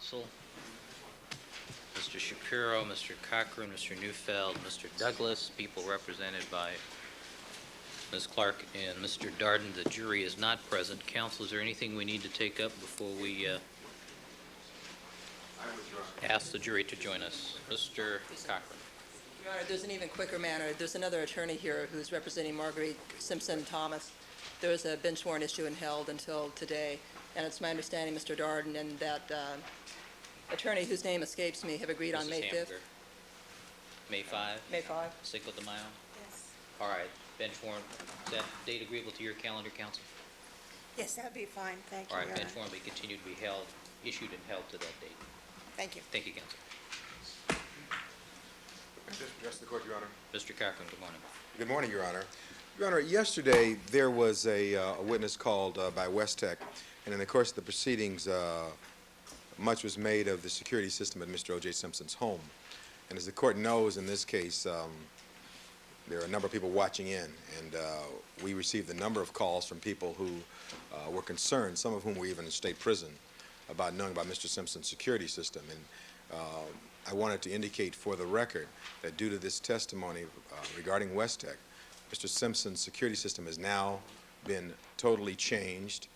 counsel, Mr. Shapiro, Mr. Cochran, Mr. Neufeld, Mr. Douglas, people represented by Ms. Clark and Mr. Darden. The jury is not present. Counsel, is there anything we need to take up before we ask the jury to join us? Mr. Cochran. Your Honor, there's an even quicker manner. There's another attorney here who's representing Marguerite Simpson Thomas. There was a bench warrant issue and held until today, and it's my understanding, Mr. Darden, and that attorney whose name escapes me have agreed on Mrs. May 5th. Hamburger. May 5? May 5. Cinco de Mayo? Yes. All right. Bench warrant. Is that date agreeable to your calendar, counsel? Yes, that'd be fine. Thank you, All right. Your Bench Honor. warrant will continue to be held, issued and held to that date. Thank you. Thank you, counsel. Address the court, Your Honor. Mr. Cochran, good morning. Good morning, Your Honor. Your Honor, yesterday there was a witness called by West Tech, and in the course of the proceedings, much was made of the security system at Mr. O.J. Simpson's home. And as the court knows, in this case, there are a number of people watching in, and we received a number of calls from people who were concerned, some of whom were even in state prison, about knowing about Mr. Simpson's security system. And I wanted to indicate for the record that due to this testimony regarding West Tech, Mr. Simpson's security system has now been totally changed,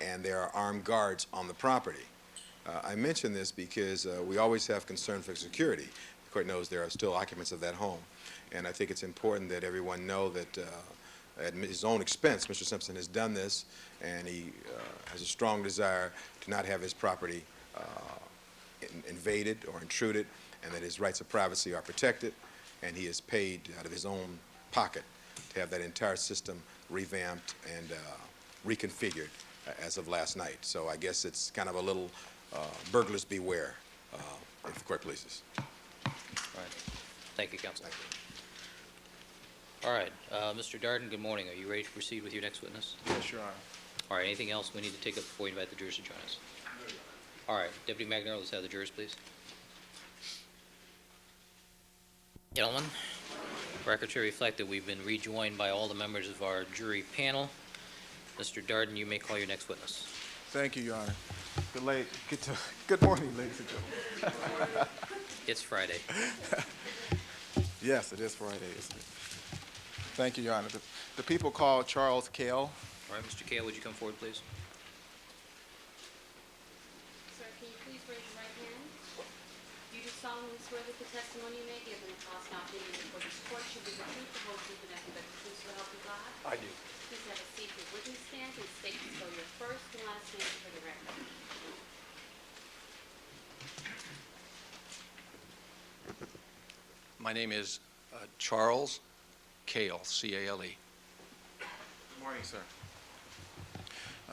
and there are armed guards on the property. I mention this because we always have concern for security. The court knows there are still occupants of that home, and I think it's important that everyone know that at his own expense, Mr. Simpson has done this, and he has a strong desire to not have his property invaded or intruded, and that his rights of privacy are protected, and he has paid out of his own pocket to have that entire system revamped and reconfigured as of last night. So I guess it's kind of a little burglars beware, if the court pleases. All right. Thank you, counsel. All right. Mr. Darden, good morning. Are you ready to proceed with your next witness? Yes, Your Honor. All right. Anything else we need to take up before we invite the jurors to join us? All right. Deputy McNair, let's have the jurors, please. Gentlemen, record to reflect that we've been rejoined by all the members of our jury panel. Mr. Darden, you may call your next witness. Thank you, Your Honor. Good morning, ladies and gentlemen. It's Friday. Yes, it is Friday, isn't it? Thank you, Your Honor. The people called Charles Cale. All right, Mr. Cale, would you come forward, please? Sir, can you please raise your right hand? You do solemnly swear that the testimony you may give in the cause not being before this court should be the truth, the whole truth, and nothing but the truth, so help you God? I do. Please have a seat. Your witness stand and state so your first and last name for the record. My name is Charles Cale, C-A-L-E. Good morning, sir.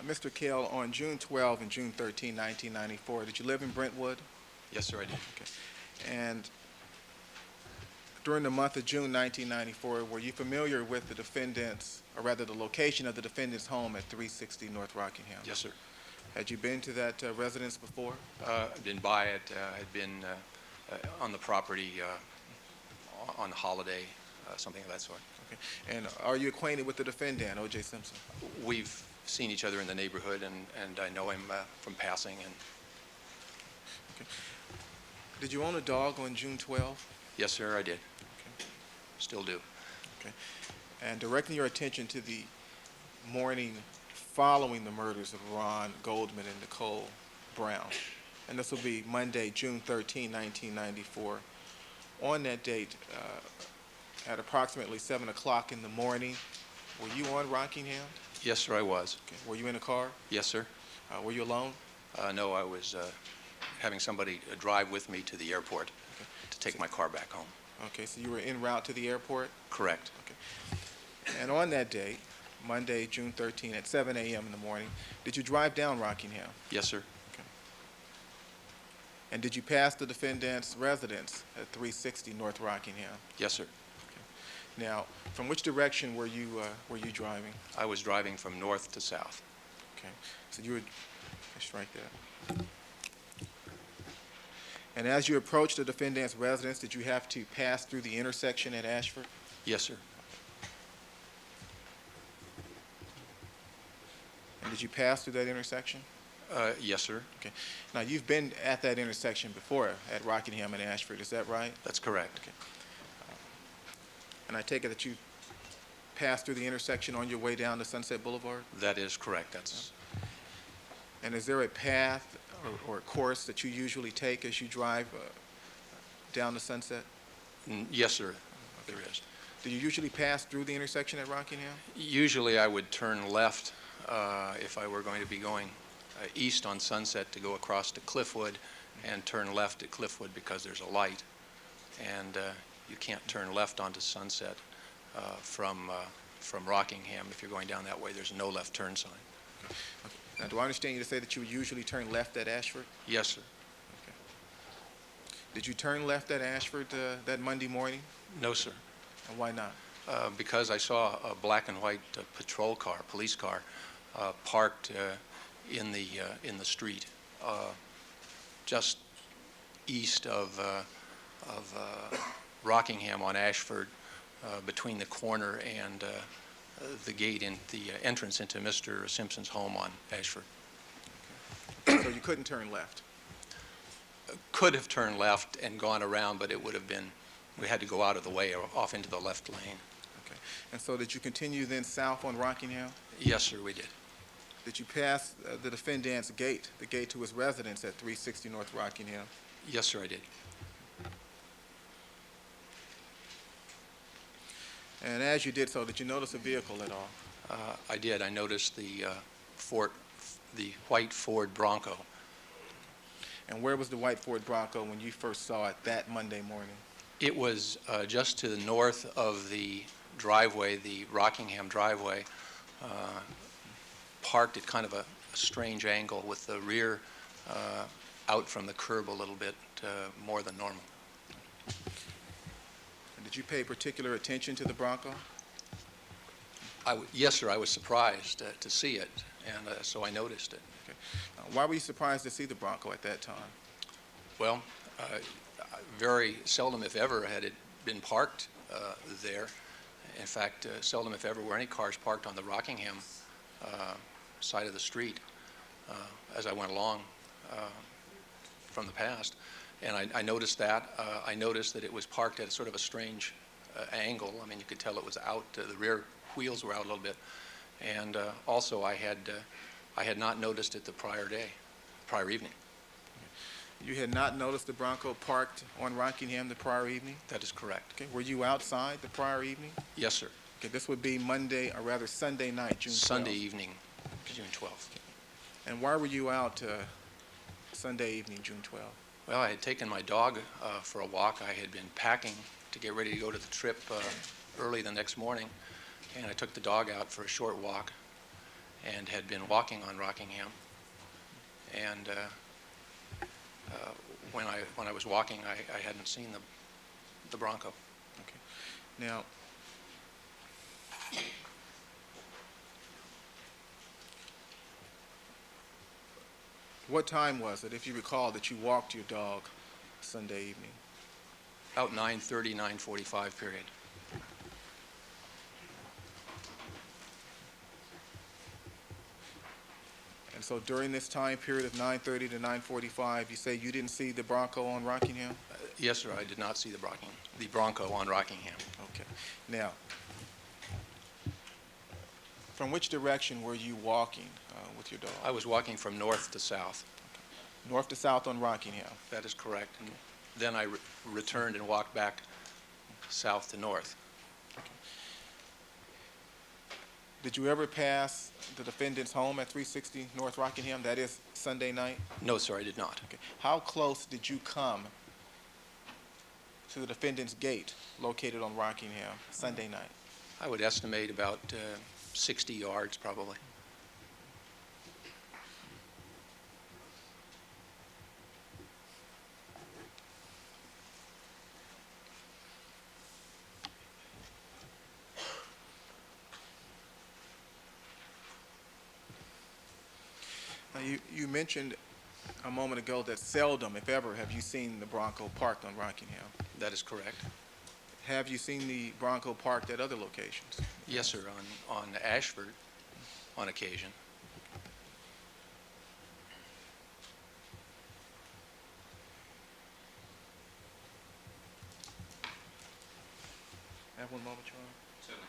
Mr. Cale, on June 12 and June 13, 1994, did you live in Brentwood? Yes, sir, I did. Okay. And during the month of June 1994, were you familiar with the defendant's, or rather the location of the defendant's home at 360 North Rockingham? Yes, sir. Had you been to that residence before? I've been by it. Had been on the property on holiday, something of that sort. Okay. And are you acquainted with the defendant, O.J. Simpson? We've seen each other in the neighborhood, and I know him from passing. And Okay. Did you own a dog on June 12? yes, sir, I did. Okay. Still do. Okay. And directing your attention to the morning following the murders of Ron Goldman and Nicole Brown, and this will be Monday, June 13, 1994. On that date, at approximately 7 o'clock in the morning, were you on Rockingham? Yes, sir, I was. Okay. Were you in a car? Yes, sir. Were you alone? No, I was having somebody drive with me to the airport to take my car back home. Okay, so you were en route to the airport? Correct. Okay. And on that date, Monday, June 13, at 7 a.m. in the morning, did you drive down Rockingham? Yes, sir. Okay. And did you pass the defendant's residence at 360 North Rockingham? Yes, sir. Okay. Now, from which direction were you driving? I was driving from north to south. Okay. So you were, just right there. And as you approached the defendant's residence, did you have to pass through the intersection at Ashford? Yes, sir. And did you pass through that intersection? Yes, sir. Okay. Now, you've been at that intersection before, at Rockingham and Ashford, is that right? That's correct. Okay. And I take it that you passed through the intersection on your way down to Sunset Boulevard? That is correct. That's And is there a path or a course that you usually take as you drive down to Sunset? Yes, sir. There is. Do you usually pass through the intersection at Rockingham? Usually, I would turn left if I were going to be going east on Sunset to go across to Cliffwood, and turn left at Cliffwood because there's a light, and you can't turn left onto Sunset from Rockingham. If you're going down that way, there's no left turn sign. Okay. Now, do I understand you to say that you would usually turn left at Ashford? Yes, sir. Okay. Did you turn left at Ashford that Monday morning? No, sir. And why not? Because I saw a black and white patrol car, police car, parked in the street just east of Rockingham on Ashford, between the corner and the gate in the entrance into Mr. Simpson's home on Ashford. So you couldn't turn left? Could have turned left and gone around, but it would have been, we had to go out of the way or off into the left lane. Okay. And so did you continue then south on Rockingham? Yes, sir, we did. Did you pass the defendant's gate, the gate to his residence at 360 North Rockingham? Yes, sir, I did. And as you did so, did you notice a vehicle at all? I did. I noticed the white Ford Bronco. And where was the white Ford Bronco when you first saw it that Monday morning? It was just to the north of the driveway, the Rockingham driveway, parked at kind of a strange angle with the rear out from the curb a little bit more than normal. And did you pay particular attention to the Bronco? Yes, sir, I was surprised to see it, and so I noticed it. Okay. Why were you surprised to see the Bronco at that time? Well, very seldom, if ever, had it been parked there. In fact, seldom, if ever, were any cars parked on the Rockingham side of the street as I went along from the past. And I noticed that. I noticed that it was parked at sort of a strange angle. I mean, you could tell it was out. The rear wheels were out a little bit. And also, I had not noticed it the prior evening. You had not noticed the Bronco parked on Rockingham the prior evening? That is correct. Okay. Were you outside the prior evening? Yes, sir. Okay. This would be Monday, or rather Sunday night, June 12th. Sunday evening, June 12th. And why were you out Sunday evening, June 12th? Well, I had taken my dog for a walk. I had been packing to get ready to go to the trip early the next morning, and I took the dog out for a short walk and had been walking on Rockingham. And when I was walking, I hadn't seen the Bronco. Okay. Now, what time was it, if you recall, that you walked your dog Sunday evening? About 9:30, 9:45 period. And so during this time period of 9:30 to 9:45, you say you didn't see the Bronco on Rockingham? Yes, sir, I did not see the Bronco on Rockingham. Okay. Now, from which direction were you walking with your dog? I was walking from north to south. North to south on Rockingham. That is correct. And then I returned and walked back south to north. Did you ever pass the defendant's home at 360 North Rockingham? That is Sunday night? No, sir, I did not. Okay. How close did you come to the defendant's gate located on Rockingham Sunday night? I would estimate about 60 yards, probably. Now, you mentioned a moment ago that seldom, if ever, have you seen the Bronco parked on Rockingham. That is correct. Have you seen the Bronco parked at other locations? Yes, sir, on Ashford on occasion. one moment, Your Honor. Certainly.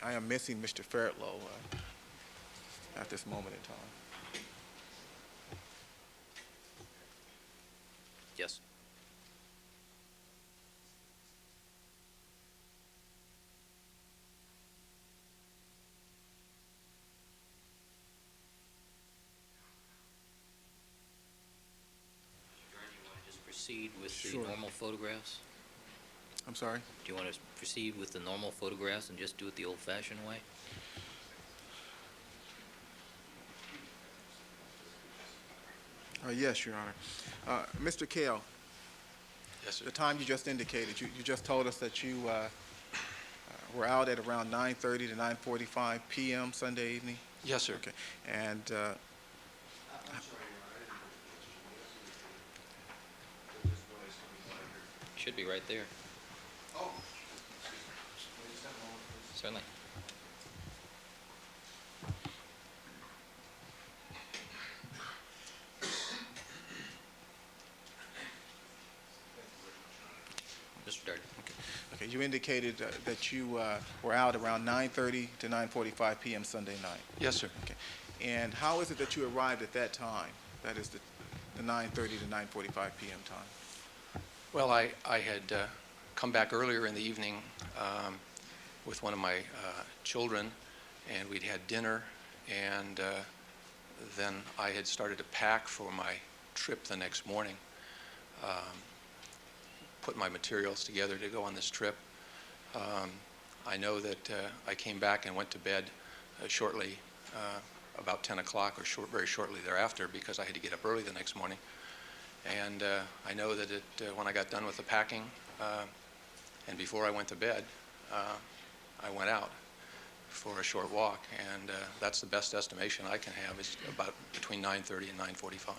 I am missing Mr. Fairtlow at this moment in time. Yes. Mr. Darden, you want to just proceed with the Sure. normal photographs? I'm sorry? Do you want to proceed with the normal photographs and just do it the old-fashioned way? Yes, Your Honor. Mr. Cale, Yes, sir. the time you just indicated, you just told us that you were out at around 9:30 to 9:45 p.m. Sunday evening? Yes, sir. Okay. And Should be right there. Certainly. Mr. Darden. okay, you indicated that you were out around 9:30 to 9:45 p.m. Sunday night. Yes, sir. Okay. And how is it that you arrived at that time? That is the 9:30 to 9:45 p.m. time. Well, I had come back earlier in the evening with one of my children, and we'd had dinner, and then I had started to pack for my trip the next morning, put my materials together to go on this trip. I know that I came back and went to bed shortly, about 10 o'clock or very shortly thereafter, because I had to get up early the next morning. And I know that when I got done with the packing and before I went to bed, I went out for a short walk, and that's the best estimation I can have, is about between 9:30 and 9:45.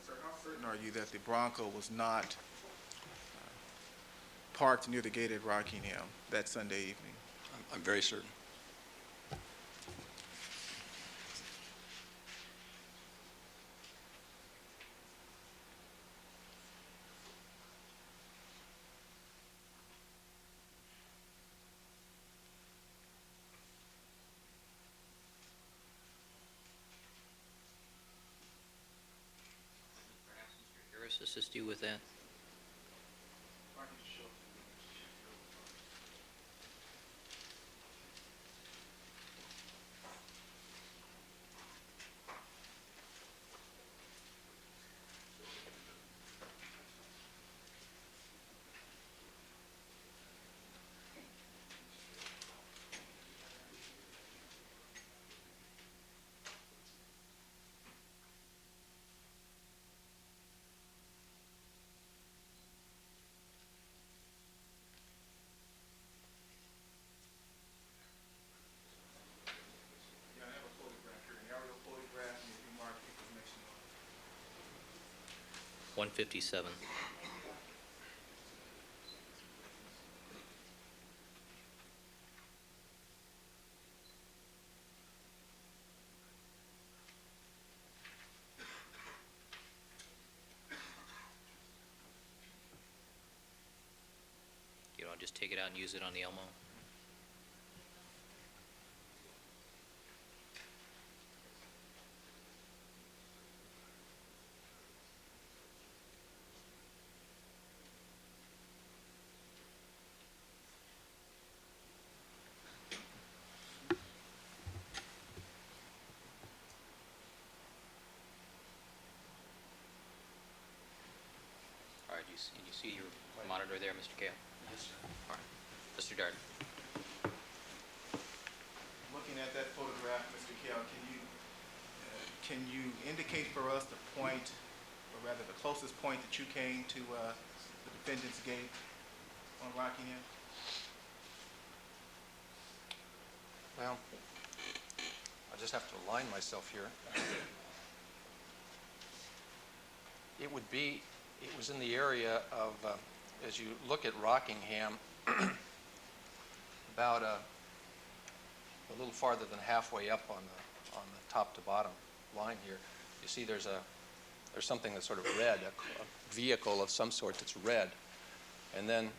Sir, how certain are you that the Bronco was not parked near the gate at Rockingham that Sunday evening? I'm very certain. Perhaps Mr. Harris assist you with that? Yeah, I have a photograph here, an aerial photograph, and if you mark the information on it. 157. You don't just take it out and use it on the Elmo? All right, you see your monitor there, Mr. Cale? Yes, sir. All right. Mr. Darden. looking at that photograph, Mr. Cale, can you indicate for us the point, or rather the closest point that you came to the defendant's gate on Rockingham? Well, I just have to align myself here. It was in the area of, as you look at Rockingham, about a little farther than halfway up on the top to bottom line here. You see there's something that's sort of red, a vehicle of some sort that's red, and then,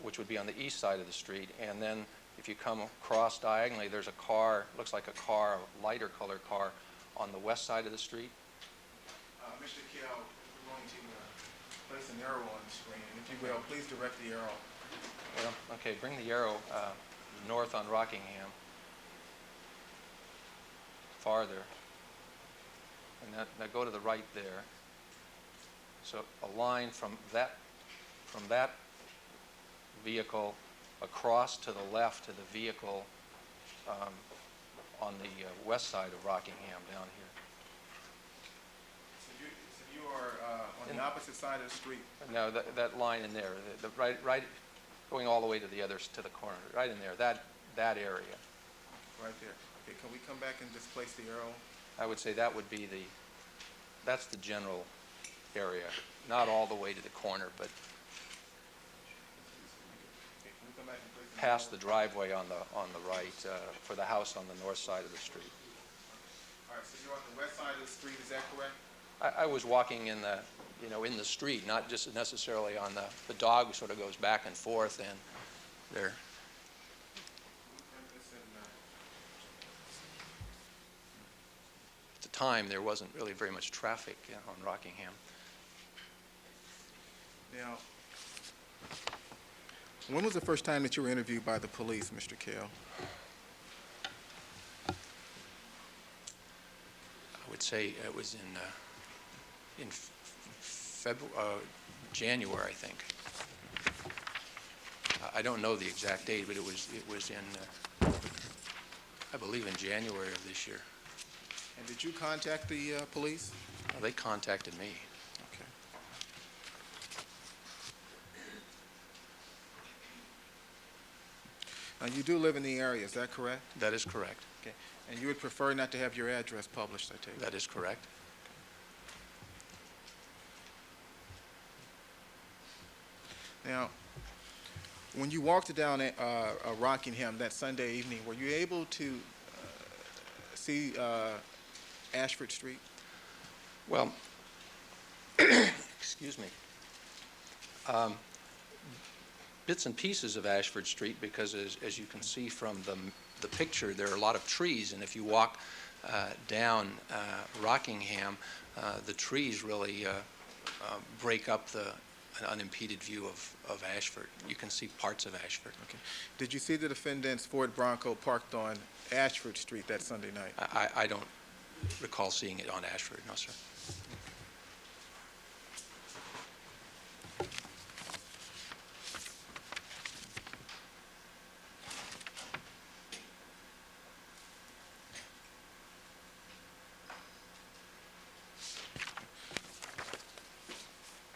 which would be on the east side of the street, and then if you come across diagonally, there's a car, looks like a car, a lighter colored car, on the west side of the street. Mr. Cale, we're going to place an arrow on the screen. If you will, please direct the arrow. Well, okay, bring the arrow north on Rockingham, farther, and now go to the right there. So a line from that vehicle across to the left to the vehicle on the west side of Rockingham down here. So you are on the opposite side of the street. No, that line in there, the right, going all the way to the corner, right in there, that area. Right there. Okay, can we come back and just place the arrow? I would say that would be that's the general area, not all the way to the corner, but Okay, can we come back and place the past the arrow? driveway on the right for the house on the north side of the street. All right, so you're on the west side of the street, is that correct? I was walking in the street, not just necessarily on the dog sort of goes back and forth, and there. At the time, there wasn't really very much traffic on Rockingham. Now, when was the first time that you were interviewed by the police, Mr. Cale? I would say it was in January, I think. I don't know the exact date, but it was in, I believe, in January of this year. And did you contact the police? They contacted me. Okay. Now, you do live in the area, is that correct? That is correct. Okay. And you would prefer not to have your address published, I take it? That is correct. Now, when you walked down Rockingham that Sunday evening, were you able to see Ashford Street? Well, excuse me. Bits and pieces of Ashford Street, because as you can see from the picture, there are a lot of trees, and if you walk down Rockingham, the trees really break up an unimpeded view of Ashford. You can see parts of Ashford. Okay. Did you see the defendant's Ford Bronco parked on Ashford Street that Sunday night? I don't recall seeing it on Ashford, no, sir.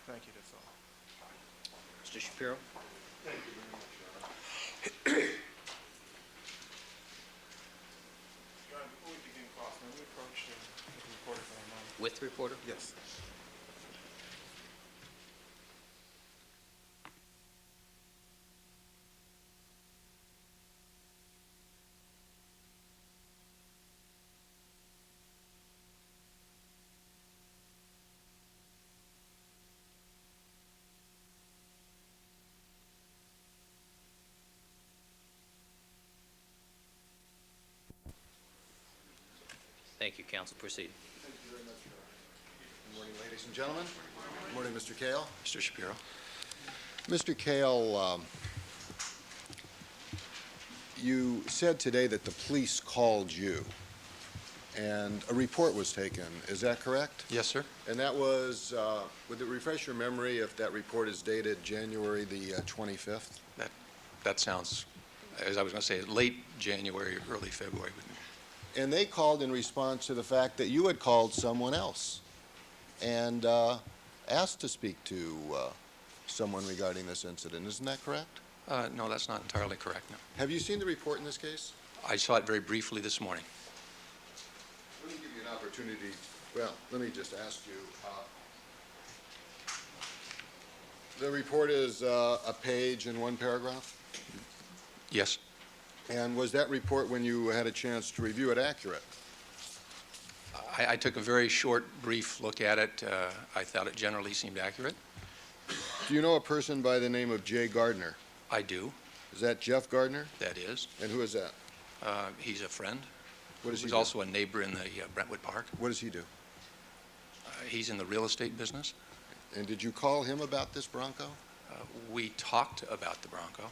Thank you, that's all. Mr. Shapiro? Your Honor, before we begin cross, may we approach the reporter for a moment? With reporter? Yes. Thank you, counsel. Proceed. Thank you very much, Your Honor. Good morning, ladies and gentlemen. Good morning, Mr. Cale. Mr. Shapiro? Mr. Cale, you said today that the police called you, and a report was taken. Is that correct? Yes, sir. And that was, would it refresh your memory if that report is dated January the 25th? That sounds as I was going to say, late January, early February. And they called in response to the fact that you had called someone else and asked to speak to someone regarding this incident. Isn't that correct? No, that's not entirely correct, no. Have you seen the report in this case? I saw it very briefly this morning. Let me give you an opportunity. Well, let me just ask you. The report is a page and one paragraph? Yes, And was that report, when you had a chance to review it, accurate? I took a very short, brief look at it. I thought it generally seemed accurate. Do you know a person by the name of Jay Gardner? I do, Is that Jeff Gardner? that is. And who is that? He's a friend. What does he He's do? also a neighbor in the Brentwood Park. What does he do? He's in the real estate business. And did you call him about this Bronco? We talked about the Bronco.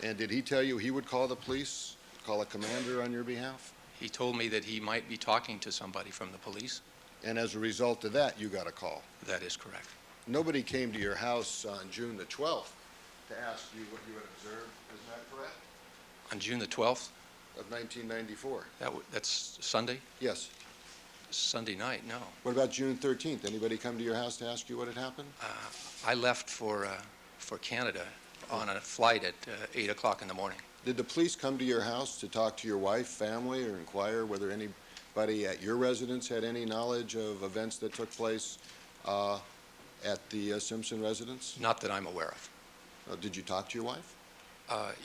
And did he tell you he would call the police, call a commander on your behalf? He told me that he might be talking to somebody from the police. And as a result of that, you got a call. That is correct. Nobody came to your house on June the 12th to ask you what you had observed. Is that correct? On June the 12th, Of 1994? that's Sunday? Yes. Sunday night, no. What about June 13th? Anybody come to your house to ask you what had happened? I left for Canada on a flight at 8 o'clock in the morning. Did the police come to your house to talk to your wife, family, or inquire whether anybody at your residence had any knowledge of events that took place at the Simpson residence? Not that I'm aware of. Did you talk to your wife?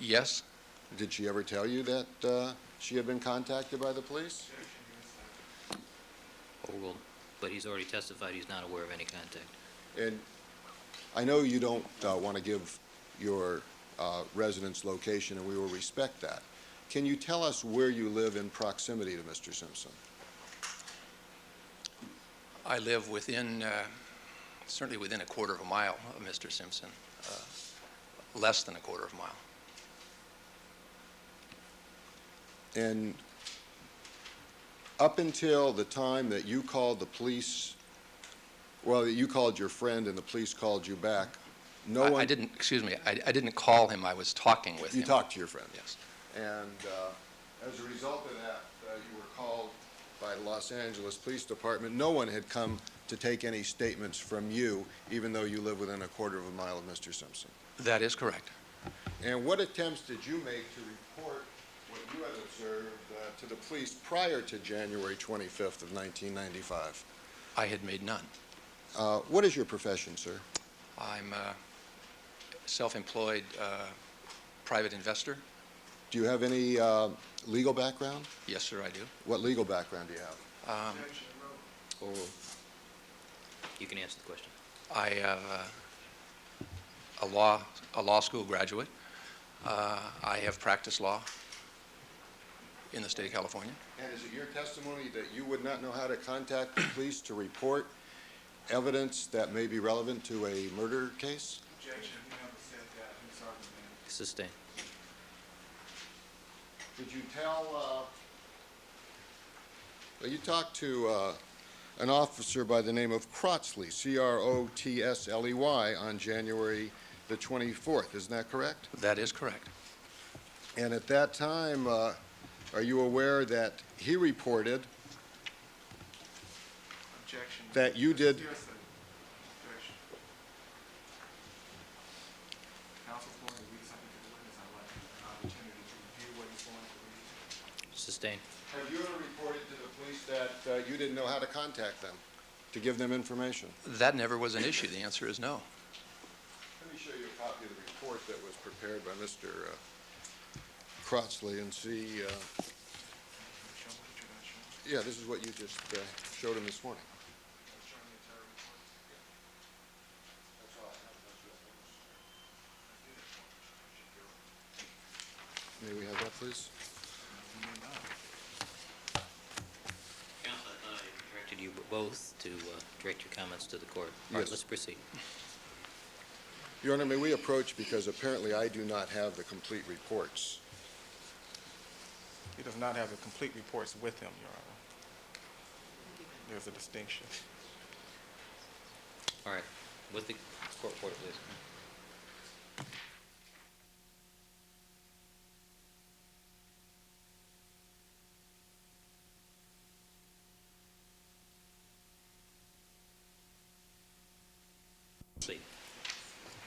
Yes, Did she ever tell you that she had been contacted by the police? Oh, well, but he's already testified he's not aware of any contact. And I know you don't want to give your residence location, and we will respect that. Can you tell us where you live in proximity to Mr. Simpson? I live within, certainly within a quarter of a mile of Mr. Simpson, less than a quarter of a mile. And up until the time that you called the police, well, you called your friend and the police called you back, no one... I didn't, excuse me, I didn't call him, I was talking with him. You talked to your friend? Yes. And as a result of that, you were called by the Los Angeles Police Department. No one had come to take any statements from you, even though you live within a quarter of a mile of Mr. Simpson. That is correct. And what attempts did you make to report what you had observed to the police prior to January 25th of 1995? I had made none. What is your profession, sir? I'm a self-employed private investor. Do you have any legal background? Yes, sir, I do. What legal background do you have? Oh, You can answer the question. I have a law school graduate. I have practiced law in the state of California. and is it your testimony that you would not know how to contact the police to report evidence that may be relevant to a murder case? Objection, he never said that, his argument. Sustained. Did you tell, you talked to an officer by the name of Crotsley, C-R-O-T-S-L-E-Y, on January the 24th, isn't that correct? That is correct. And at that time, are you aware that he reported Objection. that you did? Objection. Counsel's going to read something to the witness. I'd like an opportunity to review what he's going to read. Sustained. Have you ever reported to the police that you didn't know how to contact them, to give them information? That never was an issue. The answer is no. Let me show you a copy of the report that was prepared by Mr. Crotsley and see, Show what you're not showing. yeah, this is what you just showed him this morning. Show me the entire report. That's all I have. May we have that, please? Counsel, I thought I directed you both to direct your comments to the court. All right, Yes. let's proceed. Your Honor, may we approach, because apparently I do not have the complete reports. He does not have the complete reports with him, Your Honor. There's a distinction. All right, with the court reporter, please.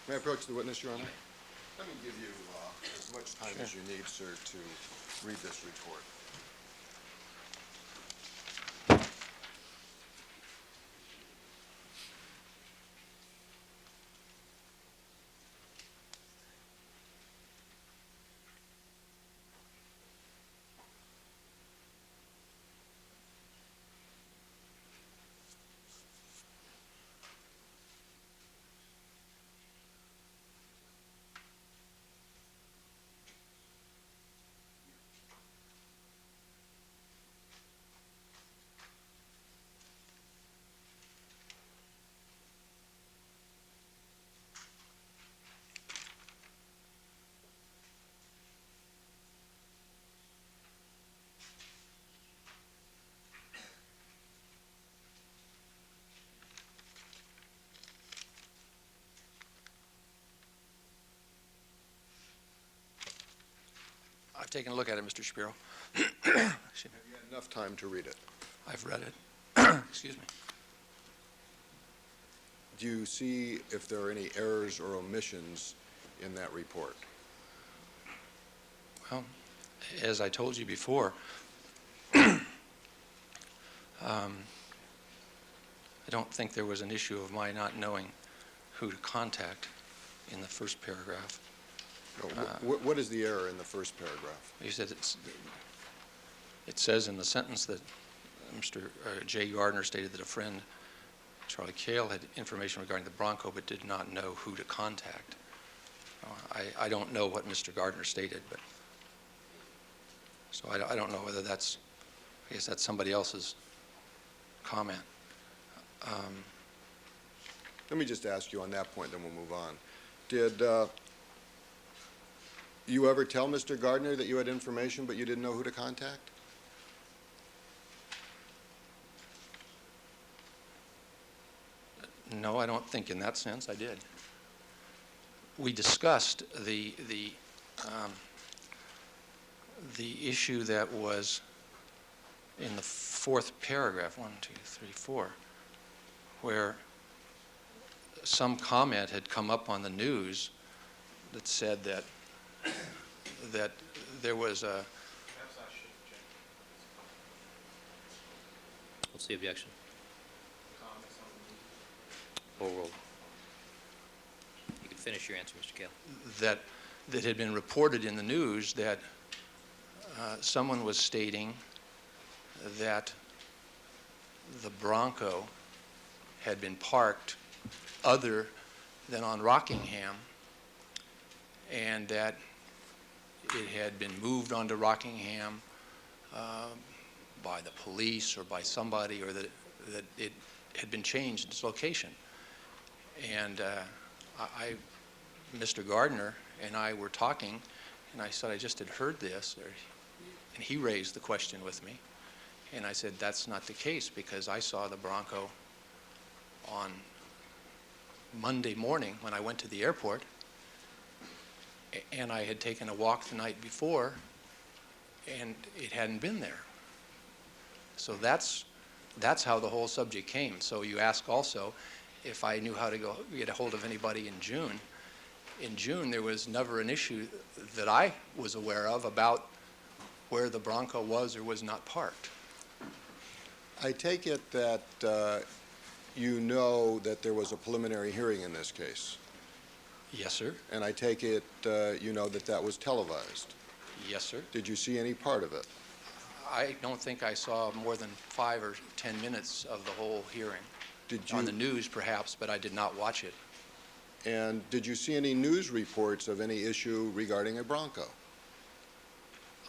May I approach the witness, Your Honor? Let me give you as much time as you need, sir, to read this report. I've taken a look at it, Mr. Shapiro. Have you had enough time to read it? I've read it. Excuse me. Do you see if there are any errors or omissions in that report? Well, as I told you before, I don't think there was an issue of my not knowing who to contact in the first paragraph. No, what is the error in the first paragraph? He said it says in the sentence that Mr. J. Gardner stated that a friend, Charlie Cale, had information regarding the Bronco but did not know who to contact. I don't know what Mr. Gardner stated, but so I don't know whether that's, I guess that's somebody else's comment. Let me just ask you on that point, then we'll move on. Did you ever tell Mr. Gardner that you had information but you didn't know who to contact? No, I don't think in that sense I did. We discussed the issue that was in the fourth paragraph, 1, 2, 3, 4, where some comment had come up on the news that said that there was a. What's the objection? Overruled. You can finish your answer, Mr. Cale. that had been reported in the news that someone was stating that the Bronco had been parked other than on Rockingham, and that it had been moved onto Rockingham by the police or by somebody, or that it had been changed its location. And Mr. Gardner and I were talking, and I said I just had heard this, and he raised the question with me, and I said that's not the case, because I saw the Bronco on Monday morning when I went to the airport, and I had taken a walk the night before, and it hadn't been there. So that's how the whole subject came. So you ask also if I knew how to go get a hold of anybody in June. In June, there was never an issue that I was aware of about where the Bronco was or was not parked. I take it that you know that there was a preliminary hearing in this case, Yes, sir. and I take it you know that that was televised. Yes, sir. Did you see any part of it? I don't think I saw more than 5 or 10 minutes of the whole hearing. Did you? On the news, perhaps, but I did not watch it. And did you see any news reports of any issue regarding a Bronco?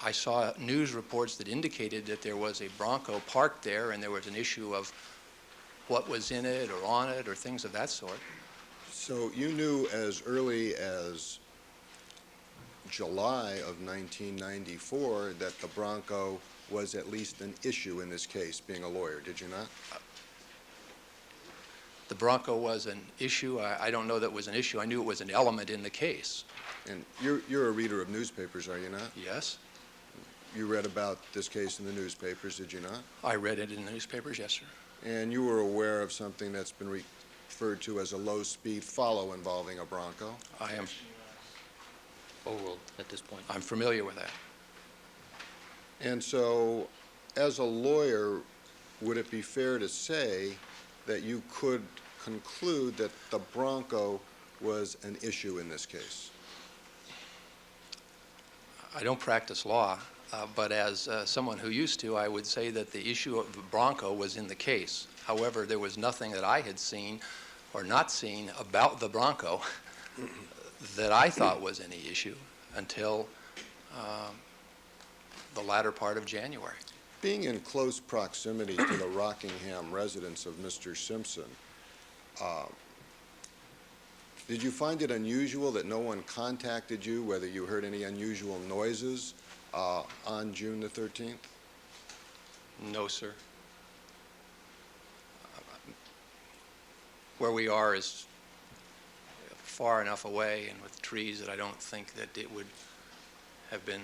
I saw news reports that indicated that there was a Bronco parked there, and there was an issue of what was in it or on it or things of that sort. So you knew as early as July of 1994 that the Bronco was at least an issue in this case, being a lawyer, did you not? The Bronco was an issue. I don't know that it was an issue. I knew it was an element in the case. And you're a reader of newspapers, are you not? Yes. You read about this case in the newspapers, did you not? I read it in the newspapers, yes, sir. And you were aware of something that's been referred to as a low-speed follow involving a Bronco. Overruled at this point. I'm familiar with that. And so, as a lawyer, would it be fair to say that you could conclude that the Bronco was an issue in this case? I don't practice law, but as someone who used to, I would say that the issue of the Bronco was in the case. However, there was nothing that I had seen or not seen about the Bronco that I thought was any issue until the latter part of January. Being in close proximity to the Rockingham residence of Mr. Simpson, did you find it unusual that no one contacted you, whether you heard any unusual noises on June the 13th? No, sir. Where we are is far enough away and with trees that I don't think that it would have been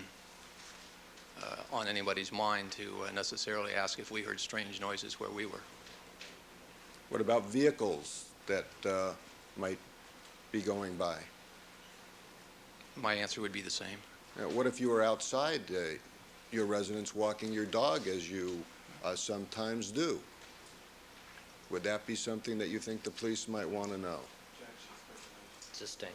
on anybody's mind to necessarily ask if we heard strange noises where we were. What about vehicles that might be going by? My answer would be the same. What if you were outside your residence walking your dog, as you sometimes do? Would that be something that you think the police might want to know? Sustained.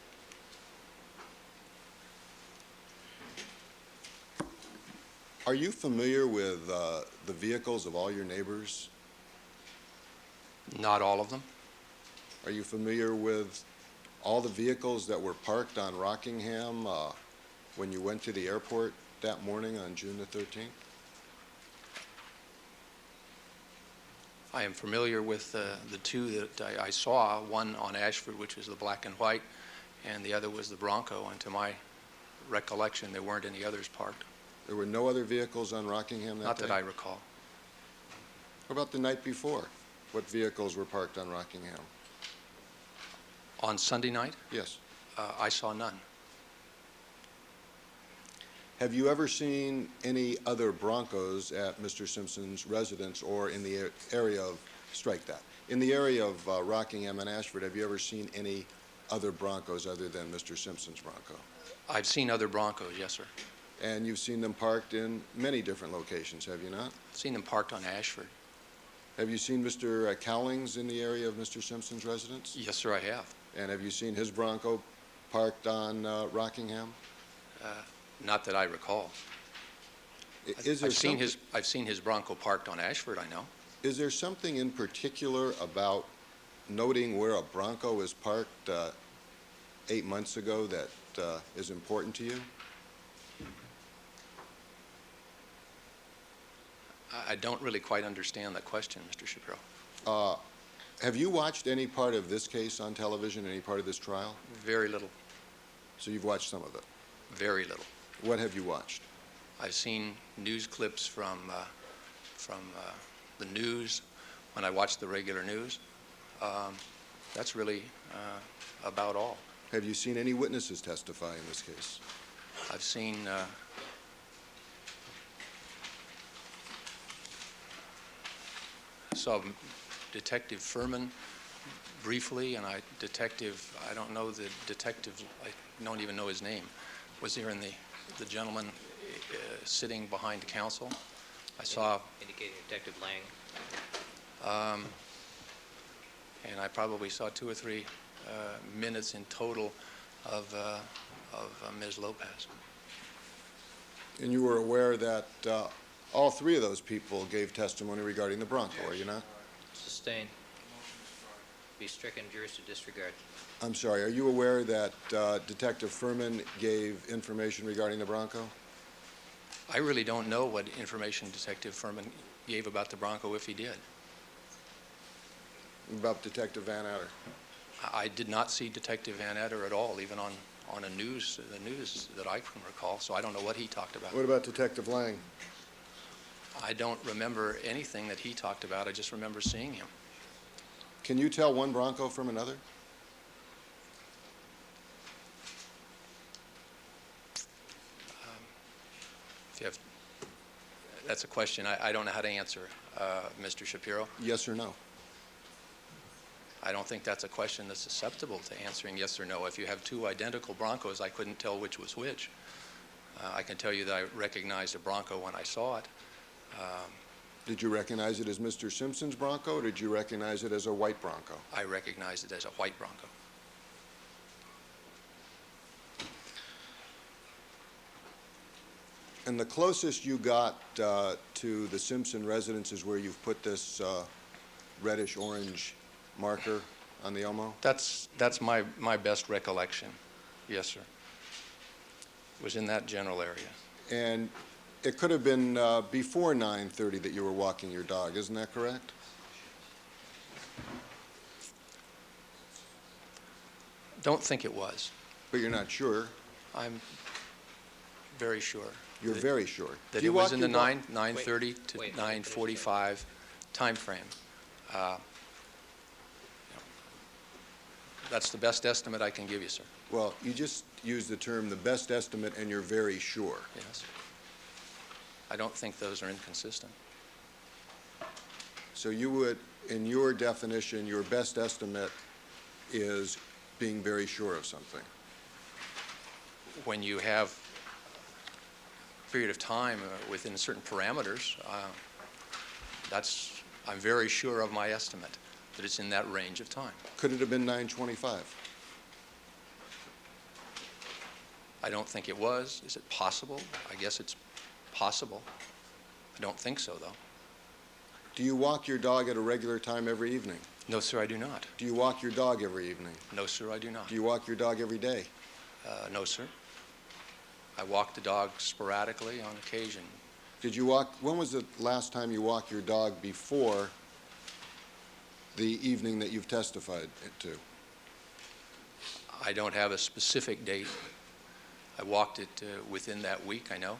Are you familiar with the vehicles of all your neighbors? Not all of them. Are you familiar with all the vehicles that were parked on Rockingham when you went to the airport that morning on June the 13th? I am familiar with the two that I saw, one on Ashford, which was the black and white, and the other was the Bronco, and to my recollection, there weren't any others parked. There were no other vehicles on Rockingham that day? Not that I recall. What about the night before? What vehicles were parked on Rockingham? On Sunday night, Yes. I saw none. Have you ever seen any other Broncos at Mr. Simpson's residence or in the area of, strike that, in the area of Rockingham and Ashford, have you ever seen any other Broncos other than Mr. Simpson's Bronco? I've seen other Broncos, yes, sir. And you've seen them parked in many different locations, have you not? Seen them parked on Ashford. Have you seen Mr. Cowlings in the area of Mr. Simpson's residence? Yes, sir, I have. And have you seen his Bronco parked on Rockingham? Not that I recall. Is there I've seen his Bronco parked on Ashford, I know. Is there something in particular about noting where a Bronco is parked 8 months ago that is important to you? I don't really quite understand that question, Mr. Shapiro. Have you watched any part of this case on television, any part of this trial? Very little, So you've watched some of it. very little. What have you watched? I've seen news clips from the news when I watch the regular news. That's really about all. Have you seen any witnesses testify in this case? I've seen saw Detective Furman briefly, and I don't know the detective, I don't even know his name, was here in the gentleman sitting behind counsel. I saw, Indicating Detective Lang. and I probably saw 2 or 3 minutes in total of Ms. Lopez. And you were aware that all 3 of those people gave testimony regarding the Bronco, are you not? Sustained. Be stricken, jurors to disregard. I'm sorry, are you aware that Detective Furman gave information regarding the Bronco? I really don't know what information Detective Furman gave about the Bronco, if he did. About Detective Van Adder? I did not see Detective Van Adder at all, even on the news that I can recall, so I don't know what he talked about. What about Detective Lang? I don't remember anything that he talked about. I just remember seeing him. Can you tell one Bronco from another? If you have, that's a question I don't know how to answer, Mr. Shapiro. Yes or no? I don't think that's a question that's susceptible to answering yes or no. If you have two identical Broncos, I couldn't tell which was which. I can tell you that I recognized a Bronco when I saw it. Did you recognize it as Mr. Simpson's Bronco, or did you recognize it as a white Bronco? I recognized it as a white Bronco. And the closest you got to the Simpson residence is where you've put this reddish-orange marker on the Elmo? That's my best recollection. Yes, sir. It was in that general area. And it could have been before 9:30 that you were walking your dog, isn't that correct? Don't think it was. But you're not sure. I'm very sure. You're very sure. That Do you it was walk in the your dog- 9:30 to wait, 9:45 timeframe. That's the best estimate I can give you, sir. Well, you just used the term the best estimate, and you're very sure. Yes. I don't think those are inconsistent. So you would, in your definition, your best estimate is being very sure of something. When you have a period of time within certain parameters, I'm very sure of my estimate, that it's in that range of time. Could it have been 9:25? I don't think it was. Is it possible? I guess it's possible. I don't think so, though. Do you walk your dog at a regular time every evening? No, sir, I do not. Do you walk your dog every evening? No, sir, I do not. Do you walk your dog every day? No, sir. I walk the dog sporadically on occasion. Did you walk, when was the last time you walked your dog before the evening that you've testified to? I don't have a specific date. I walked it within that week, I know.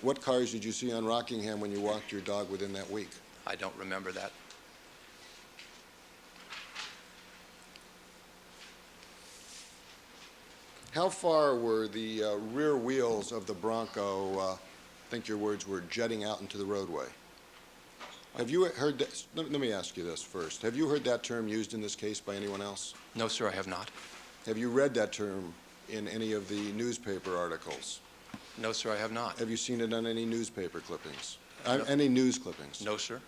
What cars did you see on Rockingham when you walked your dog within that week? I don't remember that. How far were the rear wheels of the Bronco, I think your words were, jutting out into the roadway? Have you heard that? Let me ask you this first. Have you heard that term used in this case by anyone else? No, sir, I have not. Have you read that term in any of the newspaper articles? No, sir, I have not. Have you seen it on any newspaper clippings? No. Any news clippings? No, sir.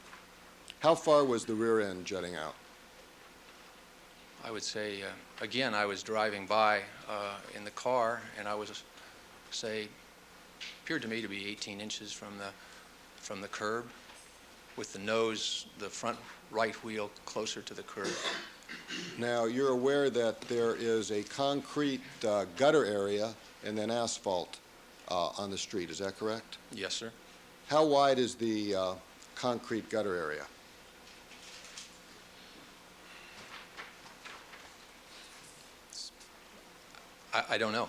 How far was the rear end jutting out? I would say, again, I was driving by in the car, and I was, say, appeared to me to be 18 inches from the curb, with the nose, the front right wheel closer to the curb. Now, you're aware that there is a concrete gutter area and then asphalt on the street, is that correct? Yes, sir. How wide is the concrete gutter area? I don't know.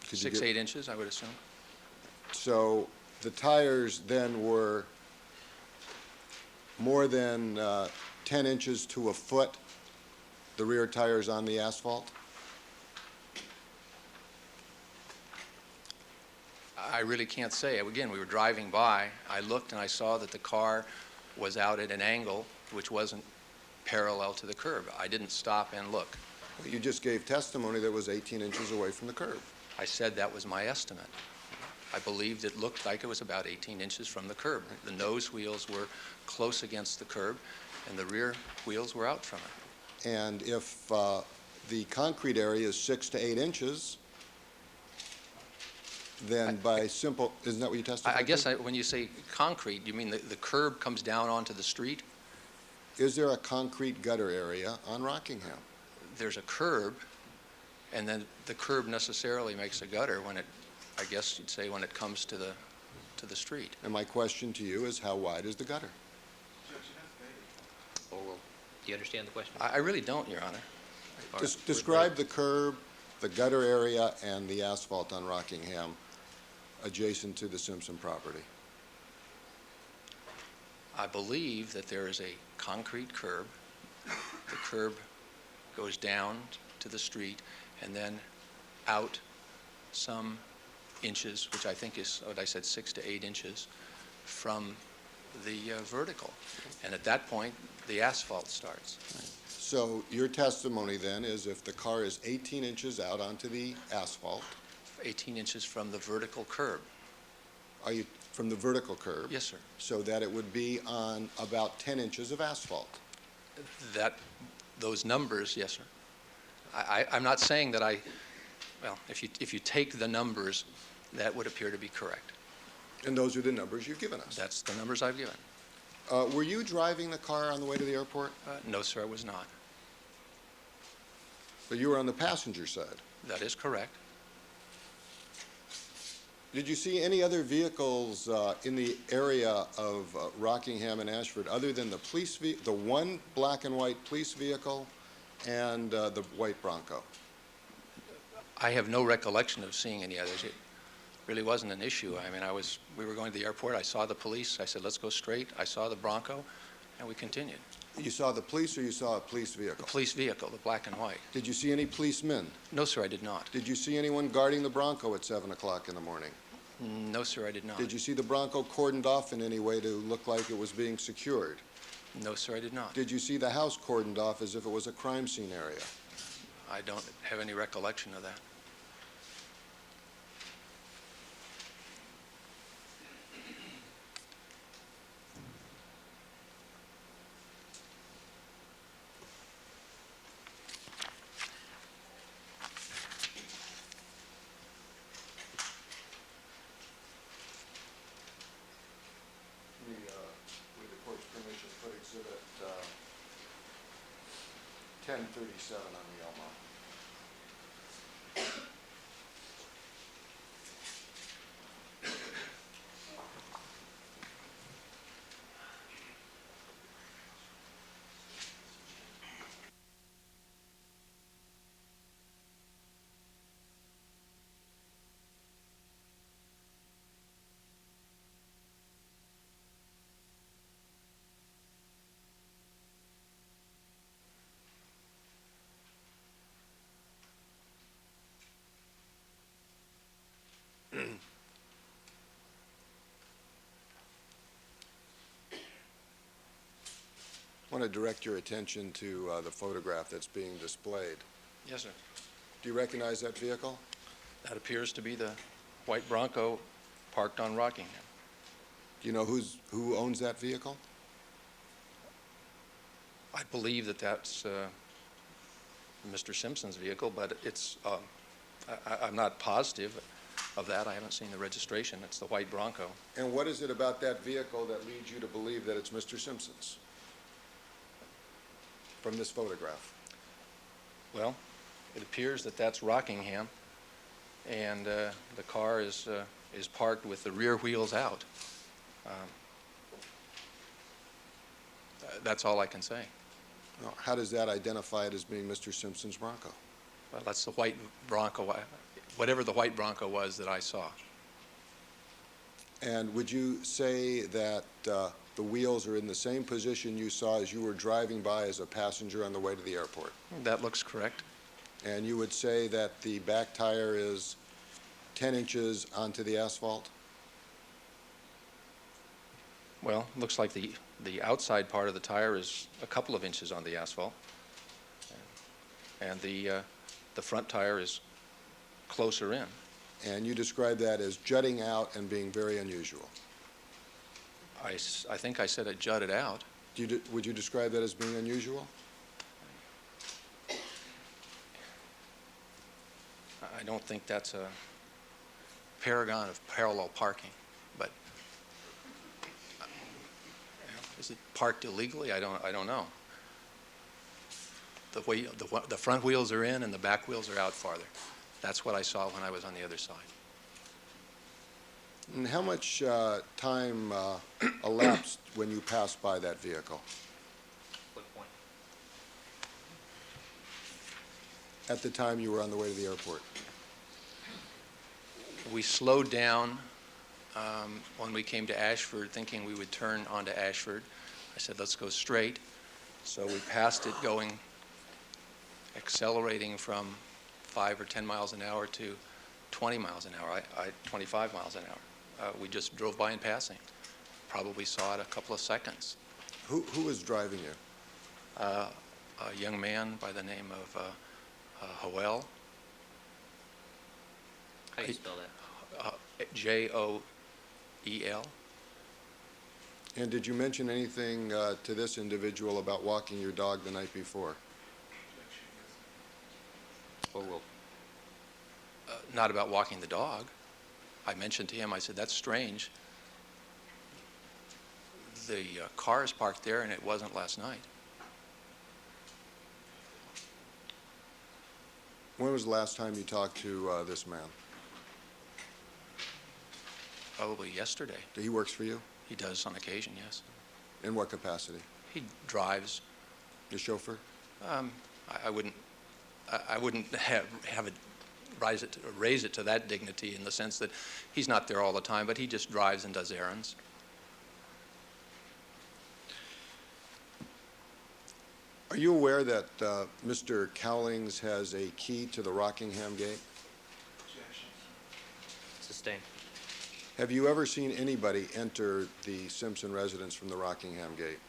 Could you 6, get- 8 inches, I would assume. So the tires then were more than 10 inches to a foot, the rear tires on the asphalt? I really can't say. Again, we were driving by. I looked and I saw that the car was out at an angle which wasn't parallel to the curb. I didn't stop and look. You just gave testimony that was 18 inches away from the curb. I said that was my estimate. I believed it looked like it was about 18 inches from the curb. The nose wheels were close against the curb, and the rear wheels were out from it. And if the concrete area is 6 to 8 inches, then by simple, isn't that what you testified I guess to? when you say concrete, you mean the curb comes down onto the street? Is there a concrete gutter area on Rockingham? There's a curb, and then the curb necessarily makes a gutter when it, I guess you'd say, when it comes to the street. And my question to you is, how wide is the gutter? Oh, well, do you understand the question? I really don't, Your Honor. All right. Describe the curb, the gutter area, and the asphalt on Rockingham adjacent to the Simpson property. I believe that there is a concrete curb. The curb goes down to the street and then out some inches, which I think is what I said, 6 to 8 inches from the vertical. And at that point, the asphalt starts. So your testimony then is if the car is 18 inches out onto the asphalt, 18 inches from the vertical curb. are you, from the vertical curb? Yes, sir. So that it would be on about 10 inches of asphalt. Those numbers, yes, sir. I'm not saying that well, if you take the numbers, that would appear to be correct. And those are the numbers you've given us. That's the numbers I've given. Were you driving the car on the way to the airport? No, sir, I was not. But you were on the passenger side. That is correct. Did you see any other vehicles in the area of Rockingham and Ashford other than the one black and white police vehicle and the white Bronco? I have no recollection of seeing any others. It really wasn't an issue. I mean, we were going to the airport. I saw the police. I said, let's go straight. I saw the Bronco, and we continued. You saw the police or you saw a police The vehicle? police vehicle, the black and white. Did you see any policemen? No, sir, I did not. Did you see anyone guarding the Bronco at 7 o'clock in the morning? No, sir, I did not. Did you see the Bronco cordoned off in any way to look like it was being secured? No, sir, I did not. Did you see the house cordoned off as if it was a crime scene area? I don't have any recollection of that. With the court's permission, put exhibit 1037 on the Elmo. I want to direct your attention to the photograph that's being displayed. Yes, sir. Do you recognize that vehicle? That appears to be the white Bronco parked on Rockingham. Do you know who owns that vehicle? I believe that that's Mr. Simpson's vehicle, but it's, I'm not positive of that. I haven't seen the registration. It's the white Bronco. And what is it about that vehicle that leads you to believe that it's Mr. Simpson's from this photograph? Well, it appears that that's Rockingham, and the car is parked with the rear wheels out. That's all I can say. Now, how does that identify it as being Mr. Simpson's Bronco? Well, that's the white Bronco, whatever the white Bronco was that I saw. And would you say that the wheels are in the same position you saw as you were driving by as a passenger on the way to the airport? That looks correct. And you would say that the back tire is 10 inches onto the asphalt? Well, looks like the outside part of the tire is a couple of inches on the asphalt, and the front tire is closer in. And you describe that as jutting out and being very unusual. I think I said it jutted out. Would you describe that as being unusual? I don't think that's a paragon of parallel parking, but is it parked illegally? I don't know. The front wheels are in and the back wheels are out farther. That's what I saw when I was on the other side. And how much time elapsed when you passed by that vehicle? What point? At the time you were on the way to the airport? We slowed down when we came to Ashford, thinking we would turn onto Ashford. I said, let's go straight. So we passed it going, accelerating from 5 or 10 miles an hour to 20 miles an hour, 25 miles an hour. We just drove by in passing. probably saw it a couple of seconds. Who was driving you? A young man by the name of Joel, How do you spell that? Joel. And did you mention anything to this individual about walking your dog the night before? Or will? Not about walking the dog. I mentioned to him, I said, that's strange. The car is parked there and it wasn't last night. When was the last time you talked to this man? Probably yesterday. He works for you? He does on occasion, yes. In what capacity? He drives. Your chauffeur? I wouldn't have it raise it to that dignity in the sense that he's not there all the time, but he just drives and does errands. Are you aware that Mr. Cowlings has a key to the Rockingham gate? Sustained. Have you ever seen anybody enter the Simpson residence from the Rockingham gate?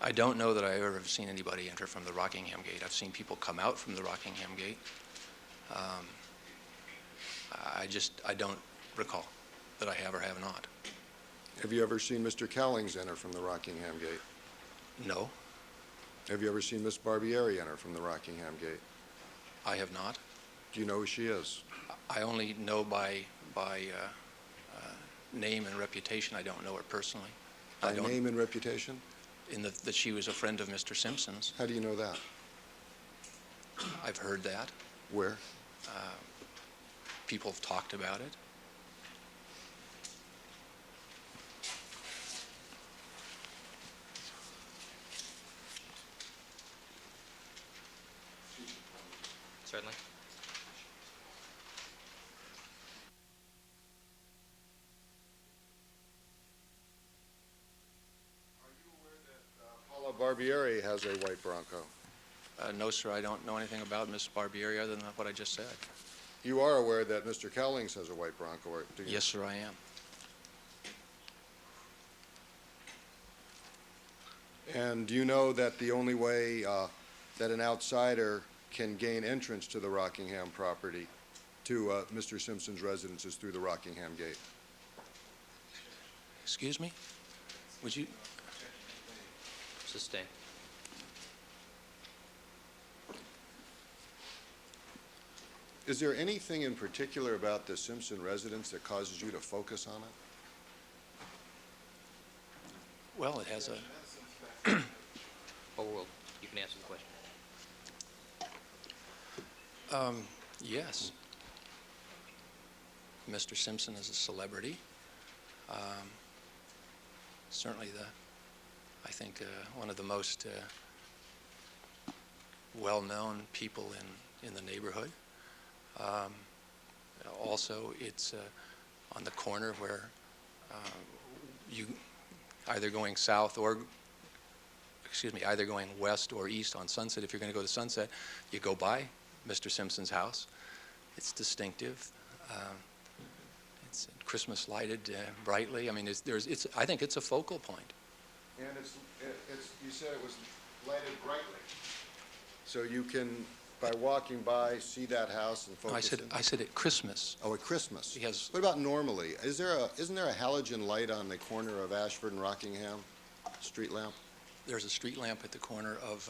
I don't know that I ever have seen anybody enter from the Rockingham gate. I've seen people come out from the Rockingham gate. I don't recall that I have or have not. Have you ever seen Mr. Cowlings enter from the Rockingham gate? No, Have you ever seen Miss Barbieri enter from the Rockingham gate? I have not. Do you know who she is? I only know by name and reputation. I don't know her personally. By name and reputation? That she was a friend of Mr. Simpson's. How do you know that? I've heard that. Where? People have talked about it. Certainly. Paula Barbieri has a white Bronco. No, sir, I don't know anything about Miss Barbieri other than what I just said. You are aware that Mr. Cowlings has a white Bronco, do you? Yes, sir, I am. And do you know that the only way that an outsider can gain entrance to the Rockingham property, to Mr. Simpson's residence, is through the Rockingham gate? Excuse me? Would you? Sustained. Is there anything in particular about the Simpson residence that causes you to focus on it? Well, it has a. Or will? You can answer the question. Yes. Mr. Simpson is a celebrity. Certainly I think one of the most well-known people in the neighborhood. Also, it's on the corner where you either going south or, either going west or east on Sunset. If you're going to go to Sunset, you go by Mr. Simpson's house. It's distinctive. It's Christmas lighted brightly. I mean, I think it's a focal point. And you said it was lighted brightly. So you can, by walking by, see that house and focus in? I said at Christmas. Oh, at Christmas. Yes. What about normally? Isn't there a halogen light on the corner of Ashford and Rockingham? Street lamp? There's a street lamp at the corner of,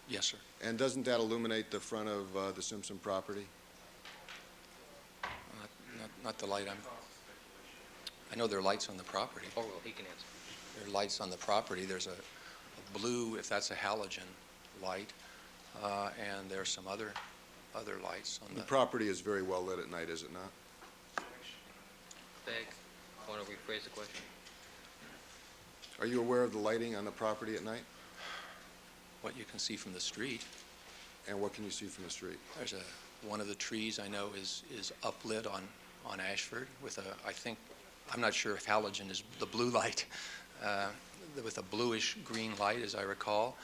yes, sir. And doesn't that illuminate the front of the Simpson property? Not the light I know there are lights on the property. Or will? He can answer. There are lights on the property. There's a blue, if that's a halogen light, and there's some other lights on The property is very well lit at night, is it not? Beg. I want to rephrase the question. Are you aware of the lighting on the property at night? what you can see from the street. And what can you see from the street? There's one of the trees I know is uplit on Ashford with I'm not sure if halogen is the blue light, with a bluish green light, as I recall.